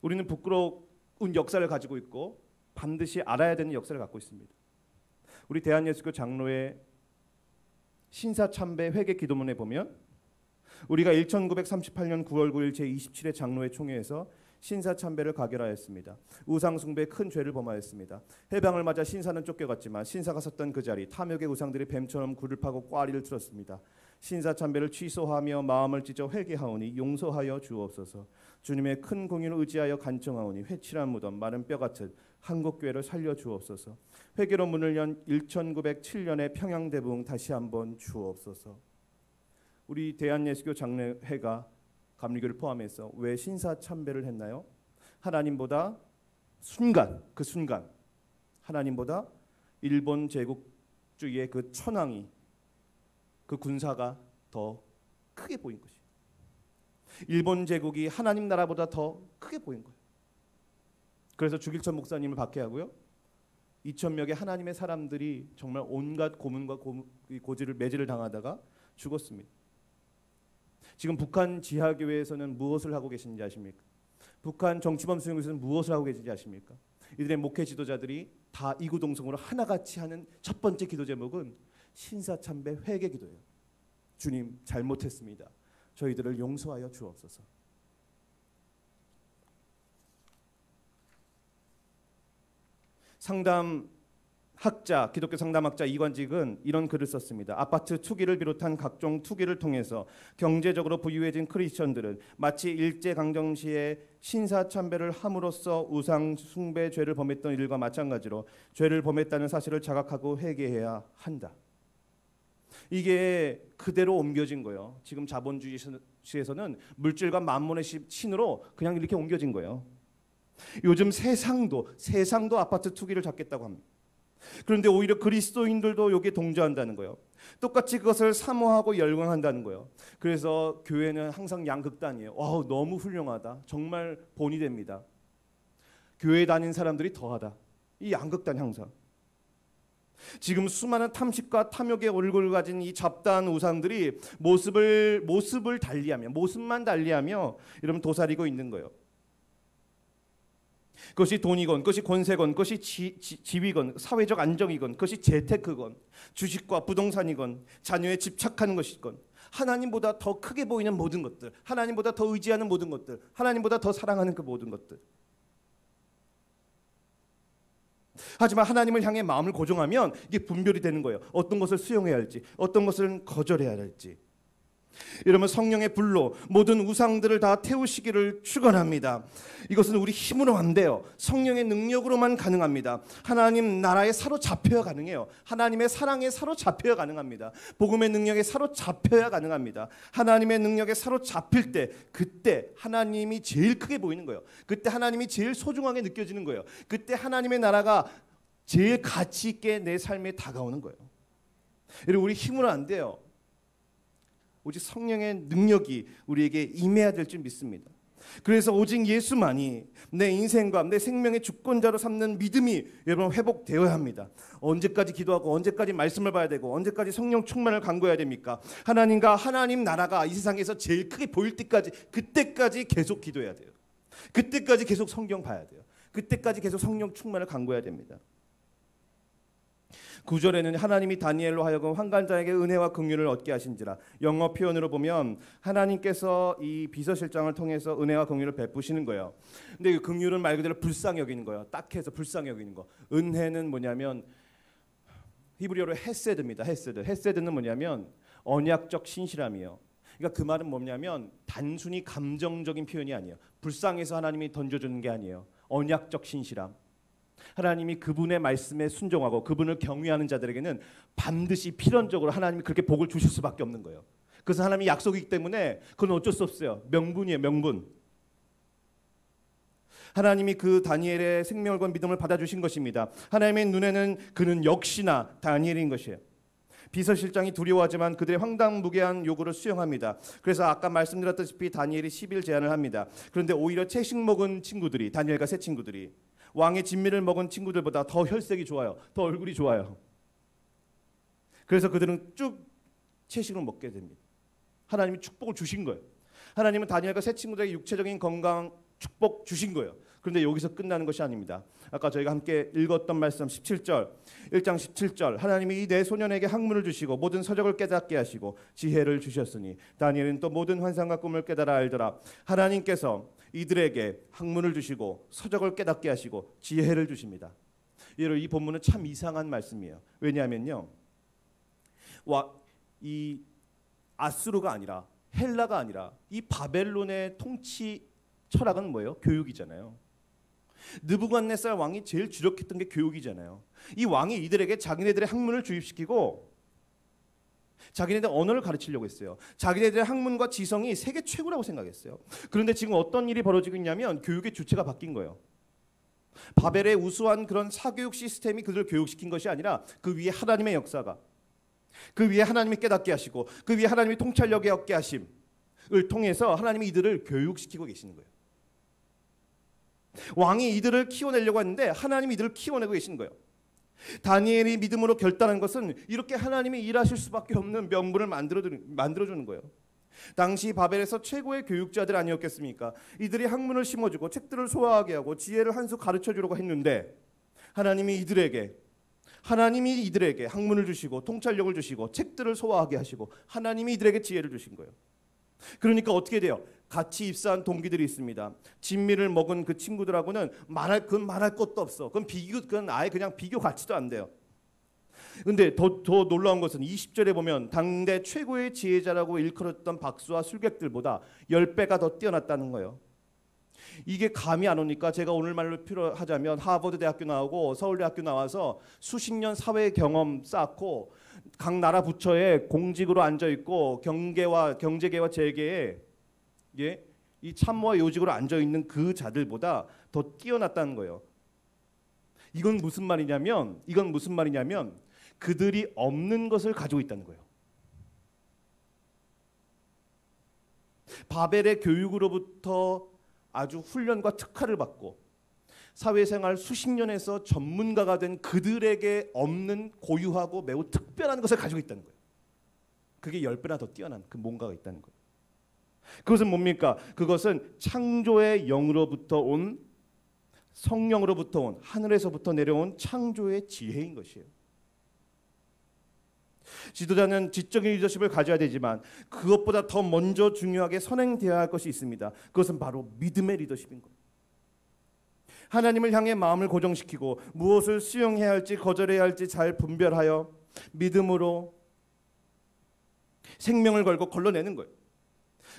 우리는 부끄러운 역사를 가지고 있고 반드시 알아야 되는 역사를 갖고 있습니다. 우리 대한예수교 장로회 신사참배 회개 기도문에 보면 우리가 1938년 9월 9일 제27회 장로회 총회에서 신사참배를 가결하였습니다. 우상숭배에 큰 죄를 범하였습니다. 해방을 맞아 신사는 쫓겨갔지만 신사가 섰던 그 자리 탐욕의 우상들이 뱀처럼 굴을 파고 꽈리를 틀었습니다. 신사참배를 취소하며 마음을 찢어 회개하오니 용서하여 주옵소서. 주님의 큰 공의를 의지하여 간청하오니 회칠한 무덤 마른 뼈같은 한국교회를 살려 주옵소서. 회개로 문을 연 1907년의 평양대부흥 다시 한번 주옵소서. 우리 대한예수교 장로회가 감리교를 포함해서 왜 신사참배를 했나요? 하나님보다 그 순간 하나님보다 일본 제국주의의 그 천황이 그 군사가 더 크게 보인 것이에요. 일본 제국이 하나님 나라보다 더 크게 보인 거예요. 그래서 주길천 목사님을 박해하고요. 2,000명의 하나님의 사람들이 정말 온갖 고문과 고지를 매질을 당하다가 죽었습니다. 지금 북한 지하교회에서는 무엇을 하고 계신지 아십니까? 북한 정치범 수용소에서는 무엇을 하고 계신지 아십니까? 이들의 목회 지도자들이 다 이구동성으로 하나같이 하는 첫 번째 기도 제목은 신사참배 회개 기도예요. 주님 잘못했습니다. 저희들을 용서하여 주옵소서. 기독교 상담학자 이관직은 이런 글을 썼습니다. 아파트 투기를 비롯한 각종 투기를 통해서 경제적으로 부유해진 크리스천들은 마치 일제강점시에 신사참배를 함으로써 우상 숭배 죄를 범했던 일과 마찬가지로 죄를 범했다는 사실을 자각하고 회개해야 한다. 이게 그대로 옮겨진 거예요. 지금 자본주의에서는 물질과 만몬의 신으로 그냥 이렇게 옮겨진 거예요. 요즘 세상도 아파트 투기를 잡겠다고 합니다. 그런데 오히려 그리스도인들도 여기에 동조한다는 거예요. 똑같이 그것을 사모하고 열광한다는 거예요. 그래서 교회는 항상 양극단이에요. 너무 훌륭하다. 정말 본이 됩니다. 교회 다닌 사람들이 더하다. 이 양극단 항상. 지금 수많은 탐식과 탐욕의 얼굴을 가진 이 잡다한 우상들이 모습만 달리하며 여러분 도사리고 있는 거예요. 그것이 돈이건, 그것이 권세건, 그것이 지위건, 사회적 안정이건, 그것이 재테크건, 주식과 부동산이건, 자녀에 집착하는 것이건, 하나님보다 더 크게 보이는 모든 것들, 하나님보다 더 의지하는 모든 것들, 하나님보다 더 사랑하는 그 모든 것들. 하지만 하나님을 향해 마음을 고정하면 이게 분별이 되는 거예요. 어떤 것을 수용해야 할지, 어떤 것을 거절해야 할지. 이러면 성령의 불로 모든 우상들을 다 태우시기를 축원합니다. 이것은 우리 힘으로 안 돼요. 성령의 능력으로만 가능합니다. 하나님 나라에 사로잡혀야 가능해요. 하나님의 사랑에 사로잡혀야 가능합니다. 복음의 능력에 사로잡혀야 가능합니다. 하나님의 능력에 사로잡힐 때 그때 하나님이 제일 크게 보이는 거예요. 그때 하나님이 제일 소중하게 느껴지는 거예요. 그때 하나님의 나라가 제일 가치 있게 내 삶에 다가오는 거예요. 여러분, 우리 힘으로 안 돼요. 오직 성령의 능력이 우리에게 임해야 될 줄 믿습니다. 그래서 오직 예수만이 내 인생과 내 생명의 주권자로 삼는 믿음이 여러분 회복되어야 합니다. 언제까지 기도하고 언제까지 말씀을 봐야 되고 언제까지 성령 충만을 간구해야 됩니까? 하나님과 하나님 나라가 이 세상에서 제일 크게 보일 때까지, 그때까지 계속 기도해야 돼요. 그때까지 계속 성경 봐야 돼요. 그때까지 계속 성령 충만을 간구해야 됩니다. 9절에는 하나님이 다니엘로 하여금 환관자에게 은혜와 긍휼을 얻게 하신지라. 영어 표현으로 보면 하나님께서 이 비서실장을 통해서 은혜와 긍휼을 베푸시는 거예요. 근데 그 긍휼은 말 그대로 불쌍히 여기는 거예요. 딱 해서 불쌍히 여기는 거. 은혜는 뭐냐면 히브리어로 헤세드입니다. 헤세드는 뭐냐면 언약적 신실함이에요. 그러니까 그 말은 뭐냐면 단순히 감정적인 표현이 아니에요. 불쌍해서 하나님이 던져주는 게 아니에요. 언약적 신실함. 하나님이 그분의 말씀에 순종하고 그분을 경외하는 자들에게는 반드시 필연적으로 하나님이 그렇게 복을 주실 수밖에 없는 거예요. 그래서 하나님이 약속이기 때문에 그건 어쩔 수 없어요. 명분이에요. 명분. 하나님이 그 다니엘의 생명을 건 믿음을 받아주신 것입니다. 하나님의 눈에는 그는 역시나 다니엘인 것이에요. 비서실장이 두려워하지만 그들의 황당무계한 요구를 수용합니다. 그래서 아까 말씀드렸다시피 다니엘이 10일 제안을 합니다. 그런데 오히려 채식 먹은 친구들이, 다니엘과 세 친구들이 왕의 진미를 먹은 친구들보다 더 혈색이 좋아요. 더 얼굴이 좋아요. 그래서 그들은 쭉 채식을 먹게 됩니다. 하나님이 축복을 주신 거예요. 하나님은 다니엘과 세 친구들에게 육체적인 건강 축복 주신 거예요. 그런데 여기서 끝나는 것이 아닙니다. 아까 저희가 함께 읽었던 말씀 17절, 1장 17절, 하나님이 이 네 소년에게 학문을 주시고 모든 서적을 깨닫게 하시고 지혜를 주셨으니 다니엘은 또 모든 환상과 꿈을 깨달아 알더라. 하나님께서 이들에게 학문을 주시고 서적을 깨닫게 하시고 지혜를 주십니다. 여러분, 이 본문은 참 이상한 말씀이에요. 왜냐하면요, 이 아수르가 아니라 헬라가 아니라 이 바벨론의 통치 철학은 뭐예요? 교육이잖아요. 느부갓네살 왕이 제일 주력했던 게 교육이잖아요. 이 왕이 이들에게 자기네들의 학문을 주입시키고 자기네들 언어를 가르치려고 했어요. 자기네들의 학문과 지성이 세계 최고라고 생각했어요. 그런데 지금 어떤 일이 벌어지고 있냐면 교육의 주체가 바뀐 거예요. 바벨의 우수한 그런 사교육 시스템이 그들을 교육시킨 것이 아니라 그 위에 하나님의 역사가, 그 위에 하나님이 깨닫게 하시고 그 위에 하나님이 통찰력에 얻게 하심을 통해서 하나님이 이들을 교육시키고 계시는 거예요. 왕이 이들을 키워내려고 했는데 하나님이 이들을 키워내고 계신 거예요. 다니엘이 믿음으로 결단한 것은 이렇게 하나님이 일하실 수밖에 없는 명분을 만들어주는 거예요. 당시 바벨에서 최고의 교육자들 아니었겠습니까? 이들이 학문을 심어주고 책들을 소화하게 하고 지혜를 한 수 가르쳐주려고 했는데 하나님이 이들에게 학문을 주시고 통찰력을 주시고 책들을 소화하게 하시고 하나님이 이들에게 지혜를 주신 거예요. 그러니까 어떻게 돼요? 같이 입사한 동기들이 있습니다. 진미를 먹은 그 친구들하고는 말할 것도 없어. 그건 아예 그냥 비교 가치도 안 돼요. 근데 더 놀라운 것은 20절에 보면 당대 최고의 지혜자라고 일컬었던 박수와 술객들보다 10배가 더 뛰어났다는 거예요. 이게 감이 안 오니까 제가 오늘 말로 필요하자면 하버드 대학교 나오고 서울대학교 나와서 수십 년 사회 경험 쌓고 각 나라 부처에 공직으로 앉아 있고 경제계와 재계에 이 참모와 요직으로 앉아 있는 그 자들보다 더 뛰어났다는 거예요. 이건 무슨 말이냐면 그들이 없는 것을 가지고 있다는 거예요. 바벨의 교육으로부터 아주 훈련과 특화를 받고 사회생활 수십 년에서 전문가가 된 그들에게 없는 고유하고 매우 특별한 것을 가지고 있다는 거예요. 그게 10배나 더 뛰어난 그 뭔가가 있다는 거예요. 그것은 뭡니까? 그것은 창조의 영으로부터 온, 성령으로부터 온, 하늘에서부터 내려온 창조의 지혜인 것이에요. 지도자는 지적인 리더십을 가져야 되지만 그것보다 더 먼저 중요하게 선행되어야 할 것이 있습니다. 그것은 바로 믿음의 리더십인 거예요. 하나님을 향해 마음을 고정시키고 무엇을 수용해야 할지 거절해야 할지 잘 분별하여 믿음으로 생명을 걸고 걸러내는 거예요.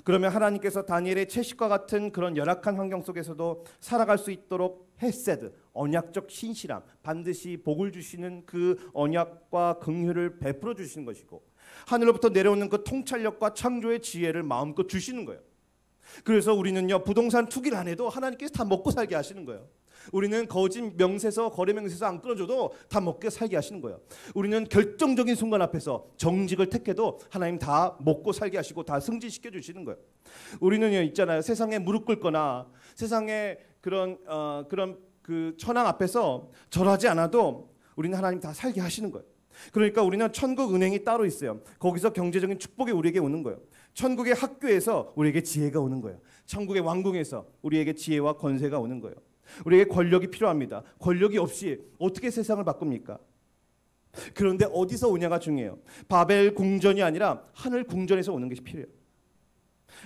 그러면 하나님께서 다니엘의 채식과 같은 그런 열악한 환경 속에서도 살아갈 수 있도록 헤세드, 언약적 신실함, 반드시 복을 주시는 그 언약과 긍휼을 베풀어 주시는 것이고, 하늘로부터 내려오는 그 통찰력과 창조의 지혜를 마음껏 주시는 거예요. 그래서 우리는요, 부동산 투기를 안 해도 하나님께서 다 먹고 살게 하시는 거예요. 우리는 거짓 명세서, 거래 명세서 안 끊어줘도 다 먹게 살게 하시는 거예요. 우리는 결정적인 순간 앞에서 정직을 택해도 하나님 다 먹고 살게 하시고 다 승진시켜 주시는 거예요. 우리는요, 있잖아요, 세상에 무릎 꿇거나 세상에 그런 그 천황 앞에서 절하지 않아도 우리는 하나님 다 살게 하시는 거예요. 그러니까 우리는 천국 은행이 따로 있어요. 거기서 경제적인 축복이 우리에게 오는 거예요. 천국의 학교에서 우리에게 지혜가 오는 거예요. 천국의 왕궁에서 우리에게 지혜와 권세가 오는 거예요. 우리에게 권력이 필요합니다. 권력이 없이 어떻게 세상을 바꿉니까? 그런데 어디서 오냐가 중요해요. 바벨 궁전이 아니라 하늘 궁전에서 오는 것이 필요해요.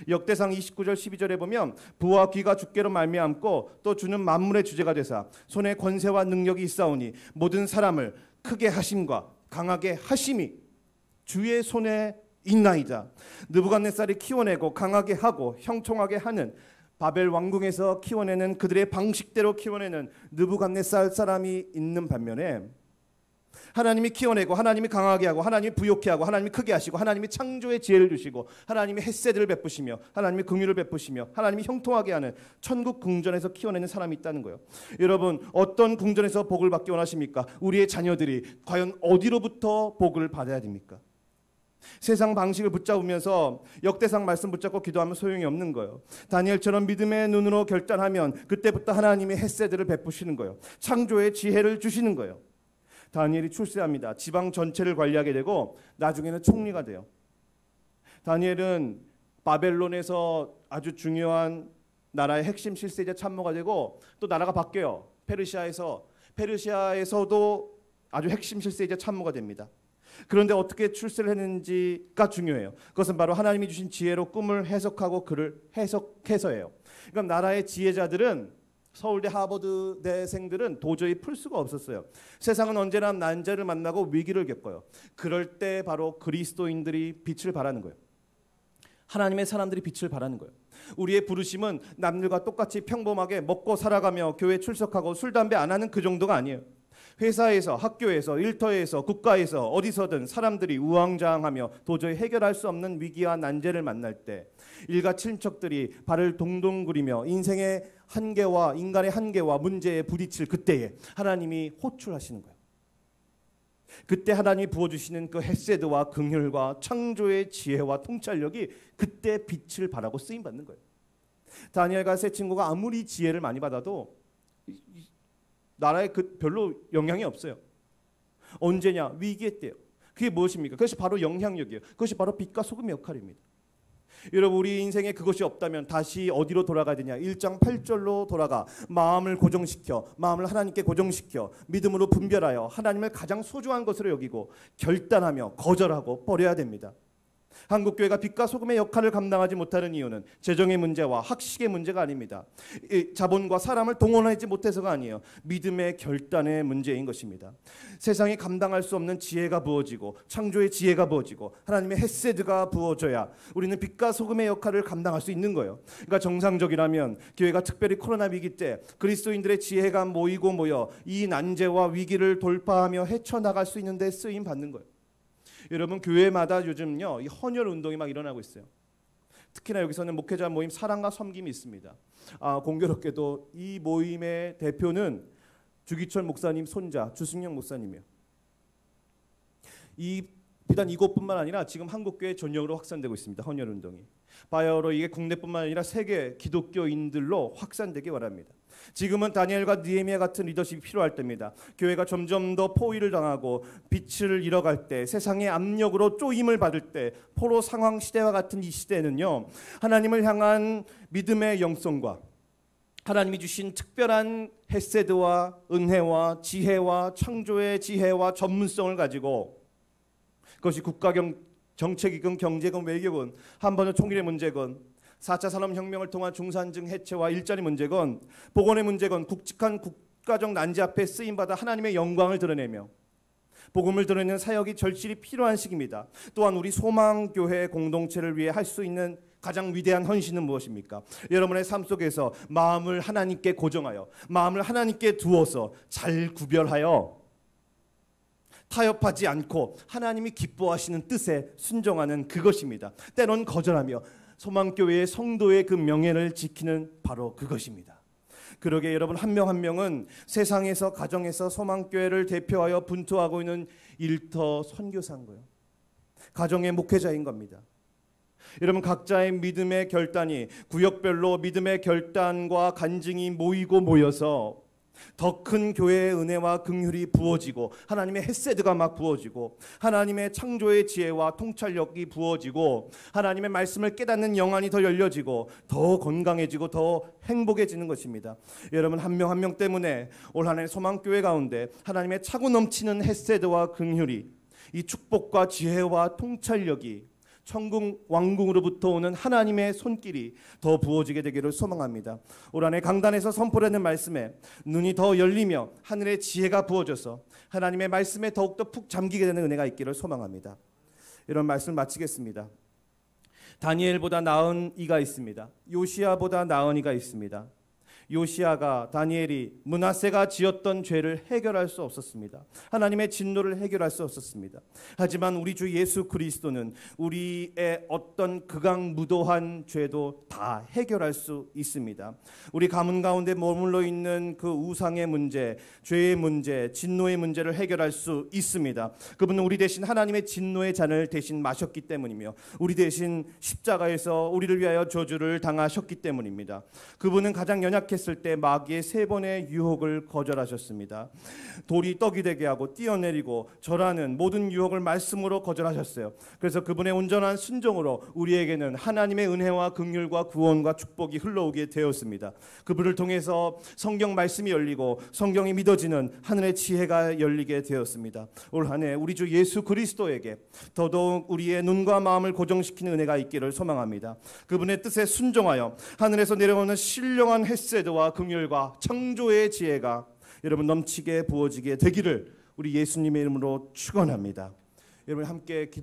역대상 29절 12절에 보면 부와 귀가 주께로 말미암고 또 주는 만물의 주제가 되사 손에 권세와 능력이 있사오니 모든 사람을 크게 하심과 강하게 하심이 주의 손에 있나이다. 느부갓네살이 키워내고 강하게 하고 형통하게 하는, 바벨 왕궁에서 키워내는 그들의 방식대로 키워내는 느부갓네살 사람이 있는 반면에, 하나님이 키워내고 하나님이 강하게 하고 하나님이 부욕케 하고 하나님이 크게 하시고 하나님이 창조의 지혜를 주시고 하나님이 헷세드를 베푸시며 하나님이 긍휼을 베푸시며 하나님이 형통하게 하는 천국 궁전에서 키워내는 사람이 있다는 거예요. 여러분, 어떤 궁전에서 복을 받기 원하십니까? 우리의 자녀들이 과연 어디로부터 복을 받아야 됩니까? 세상 방식을 붙잡으면서 역대상 말씀 붙잡고 기도하면 소용이 없는 거예요. 다니엘처럼 믿음의 눈으로 결단하면 그때부터 하나님이 헷세드를 베푸시는 거예요. 창조의 지혜를 주시는 거예요. 다니엘이 출세합니다. 지방 전체를 관리하게 되고 나중에는 총리가 돼요. 다니엘은 바벨론에서 아주 중요한 나라의 핵심 실세자 참모가 되고 또 나라가 바뀌어요. 페르시아에서도 아주 핵심 실세자 참모가 됩니다. 그런데 어떻게 출세를 했는지가 중요해요. 그것은 바로 하나님이 주신 지혜로 꿈을 해석하고 글을 해석해서예요. 그러니까 나라의 지혜자들은, 서울대 하버드대생들은 도저히 풀 수가 없었어요. 세상은 언제나 난제를 만나고 위기를 겪어요. 그럴 때 바로 그리스도인들이 빛을 발하는 거예요. 하나님의 사람들이 빛을 발하는 거예요. 우리의 부르심은 남들과 똑같이 평범하게 먹고 살아가며 교회 출석하고 술 담배 안 하는 그 정도가 아니에요. 회사에서, 학교에서, 일터에서, 국가에서 어디서든 사람들이 우왕좌왕하며 도저히 해결할 수 없는 위기와 난제를 만날 때 일가 친척들이 발을 동동 구리며 인생의 한계와 인간의 한계와 문제에 부딪힐 그때에 하나님이 호출하시는 거예요. 그때 하나님이 부어주시는 그 헷세드와 긍휼과 창조의 지혜와 통찰력이 그때 빛을 발하고 쓰임받는 거예요. 다니엘과 세 친구가 아무리 지혜를 많이 받아도 나라에 별로 영향이 없어요. 언제냐? 위기의 때요. 그게 무엇입니까? 그것이 바로 영향력이에요. 그것이 바로 빛과 소금의 역할입니다. 여러분, 우리 인생에 그것이 없다면 다시 어디로 돌아가야 되냐? 1장 8절로 돌아가 마음을 고정시켜, 마음을 하나님께 고정시켜 믿음으로 분별하여 하나님을 가장 소중한 것으로 여기고 결단하며 거절하고 버려야 됩니다. 한국교회가 빛과 소금의 역할을 감당하지 못하는 이유는 재정의 문제와 학식의 문제가 아닙니다. 자본과 사람을 동원하지 못해서가 아니에요. 믿음의 결단의 문제인 것입니다. 세상이 감당할 수 없는 지혜가 부어지고 창조의 지혜가 부어지고 하나님의 헷세드가 부어져야 우리는 빛과 소금의 역할을 감당할 수 있는 거예요. 그러니까 정상적이라면 교회가 특별히 코로나 위기 때 그리스도인들의 지혜가 모여 이 난제와 위기를 돌파하며 헤쳐나갈 수 있는 데 쓰임 받는 거예요. 여러분, 교회마다 요즘요 이 헌혈 운동이 막 일어나고 있어요. 특히나 여기서는 목회자 모임 사랑과 섬김이 있습니다. 공교롭게도 이 모임의 대표는 주기철 목사님 손자 주승영 목사님이에요. 비단 이곳뿐만 아니라 지금 한국교회 전역으로 확산되고 있습니다. 헌혈 운동이. 바야흐로 이게 국내뿐만 아니라 세계 기독교인들로 확산되기 바랍니다. 지금은 다니엘과 느헤미야 같은 리더십이 필요할 때입니다. 교회가 점점 더 포위를 당하고 빛을 잃어갈 때, 세상의 압력으로 쪼임을 받을 때, 포로 상황 시대와 같은 이 시대는요, 하나님을 향한 믿음의 영성과 하나님이 주신 특별한 헷세드와 은혜와 지혜와 창조의 지혜와 전문성을 가지고, 그것이 국가 정책이건 경제건 외교건, 한반도 총리의 문제건, 4차 산업혁명을 통한 중산층 해체와 일자리 문제건, 보건의 문제건, 굵직한 국가적 난제 앞에 쓰임받아 하나님의 영광을 드러내며 복음을 드러내는 사역이 절실히 필요한 시기입니다. 또한 우리 소망교회 공동체를 위해 할 수 있는 가장 위대한 헌신은 무엇입니까? 여러분의 삶 속에서 마음을 하나님께 고정하여 마음을 하나님께 두어서 잘 구별하여 타협하지 않고 하나님이 기뻐하시는 뜻에 순종하는 그것입니다. 때론 거절하며 소망교회의 성도의 그 명예를 지키는 바로 그것입니다. 그러게 여러분 한 명 한 명은 세상에서 가정에서 소망교회를 대표하여 분투하고 있는 일터 선교사인 거예요. 가정의 목회자인 겁니다. 여러분 각자의 믿음의 결단이 구역별로 믿음의 결단과 간증이 모여서 더 큰 교회의 은혜와 긍휼이 부어지고 하나님의 헤세드가 막 부어지고 하나님의 창조의 지혜와 통찰력이 부어지고 하나님의 말씀을 깨닫는 영안이 더 열려지고 더 건강해지고 더 행복해지는 것입니다. 여러분 한 명 한 명 때문에 올 한 해 소망교회 가운데 하나님의 차고 넘치는 헤세드와 긍휼이 이 축복과 지혜와 통찰력이 천국 왕궁으로부터 오는 하나님의 손길이 더 부어지게 되기를 소망합니다. 올 한 해 강단에서 선포를 하는 말씀에 눈이 더 열리며 하늘의 지혜가 부어져서 하나님의 말씀에 더욱더 푹 잠기게 되는 은혜가 있기를 소망합니다. 이런 말씀을 마치겠습니다. 다니엘보다 나은 이가 있습니다. 요시야보다 나은 이가 있습니다. 요시야가 다니엘이 므낫세가 지었던 죄를 해결할 수 없었습니다. 하나님의 진노를 해결할 수 없었습니다. 하지만 우리 주 예수 그리스도는 우리의 어떤 극악무도한 죄도 다 해결할 수 있습니다. 우리 가문 가운데 머물러 있는 그 우상의 문제, 죄의 문제, 진노의 문제를 해결할 수 있습니다. 그분은 우리 대신 하나님의 진노의 잔을 대신 마셨기 때문이며 우리 대신 십자가에서 우리를 위하여 저주를 당하셨기 때문입니다. 그분은 가장 연약했을 때 마귀의 3번의 유혹을 거절하셨습니다. 돌이 떡이 되게 하고 뛰어내리고 절하는 모든 유혹을 말씀으로 거절하셨어요. 그래서 그분의 온전한 순종으로 우리에게는 하나님의 은혜와 긍휼과 구원과 축복이 흘러오게 되었습니다. 그분을 통해서 성경 말씀이 열리고 성경이 믿어지는 하늘의 지혜가 열리게 되었습니다. 올 한 해 우리 주 예수 그리스도에게 더더욱 우리의 눈과 마음을 고정시키는 은혜가 있기를 소망합니다. 그분의 뜻에 순종하여 하늘에서 내려오는 신령한 햇새와 긍휼과 창조의 지혜가 여러분 넘치게 부어지게 되기를 우리 예수님의 이름으로 축원합니다. 여러분 함께 기도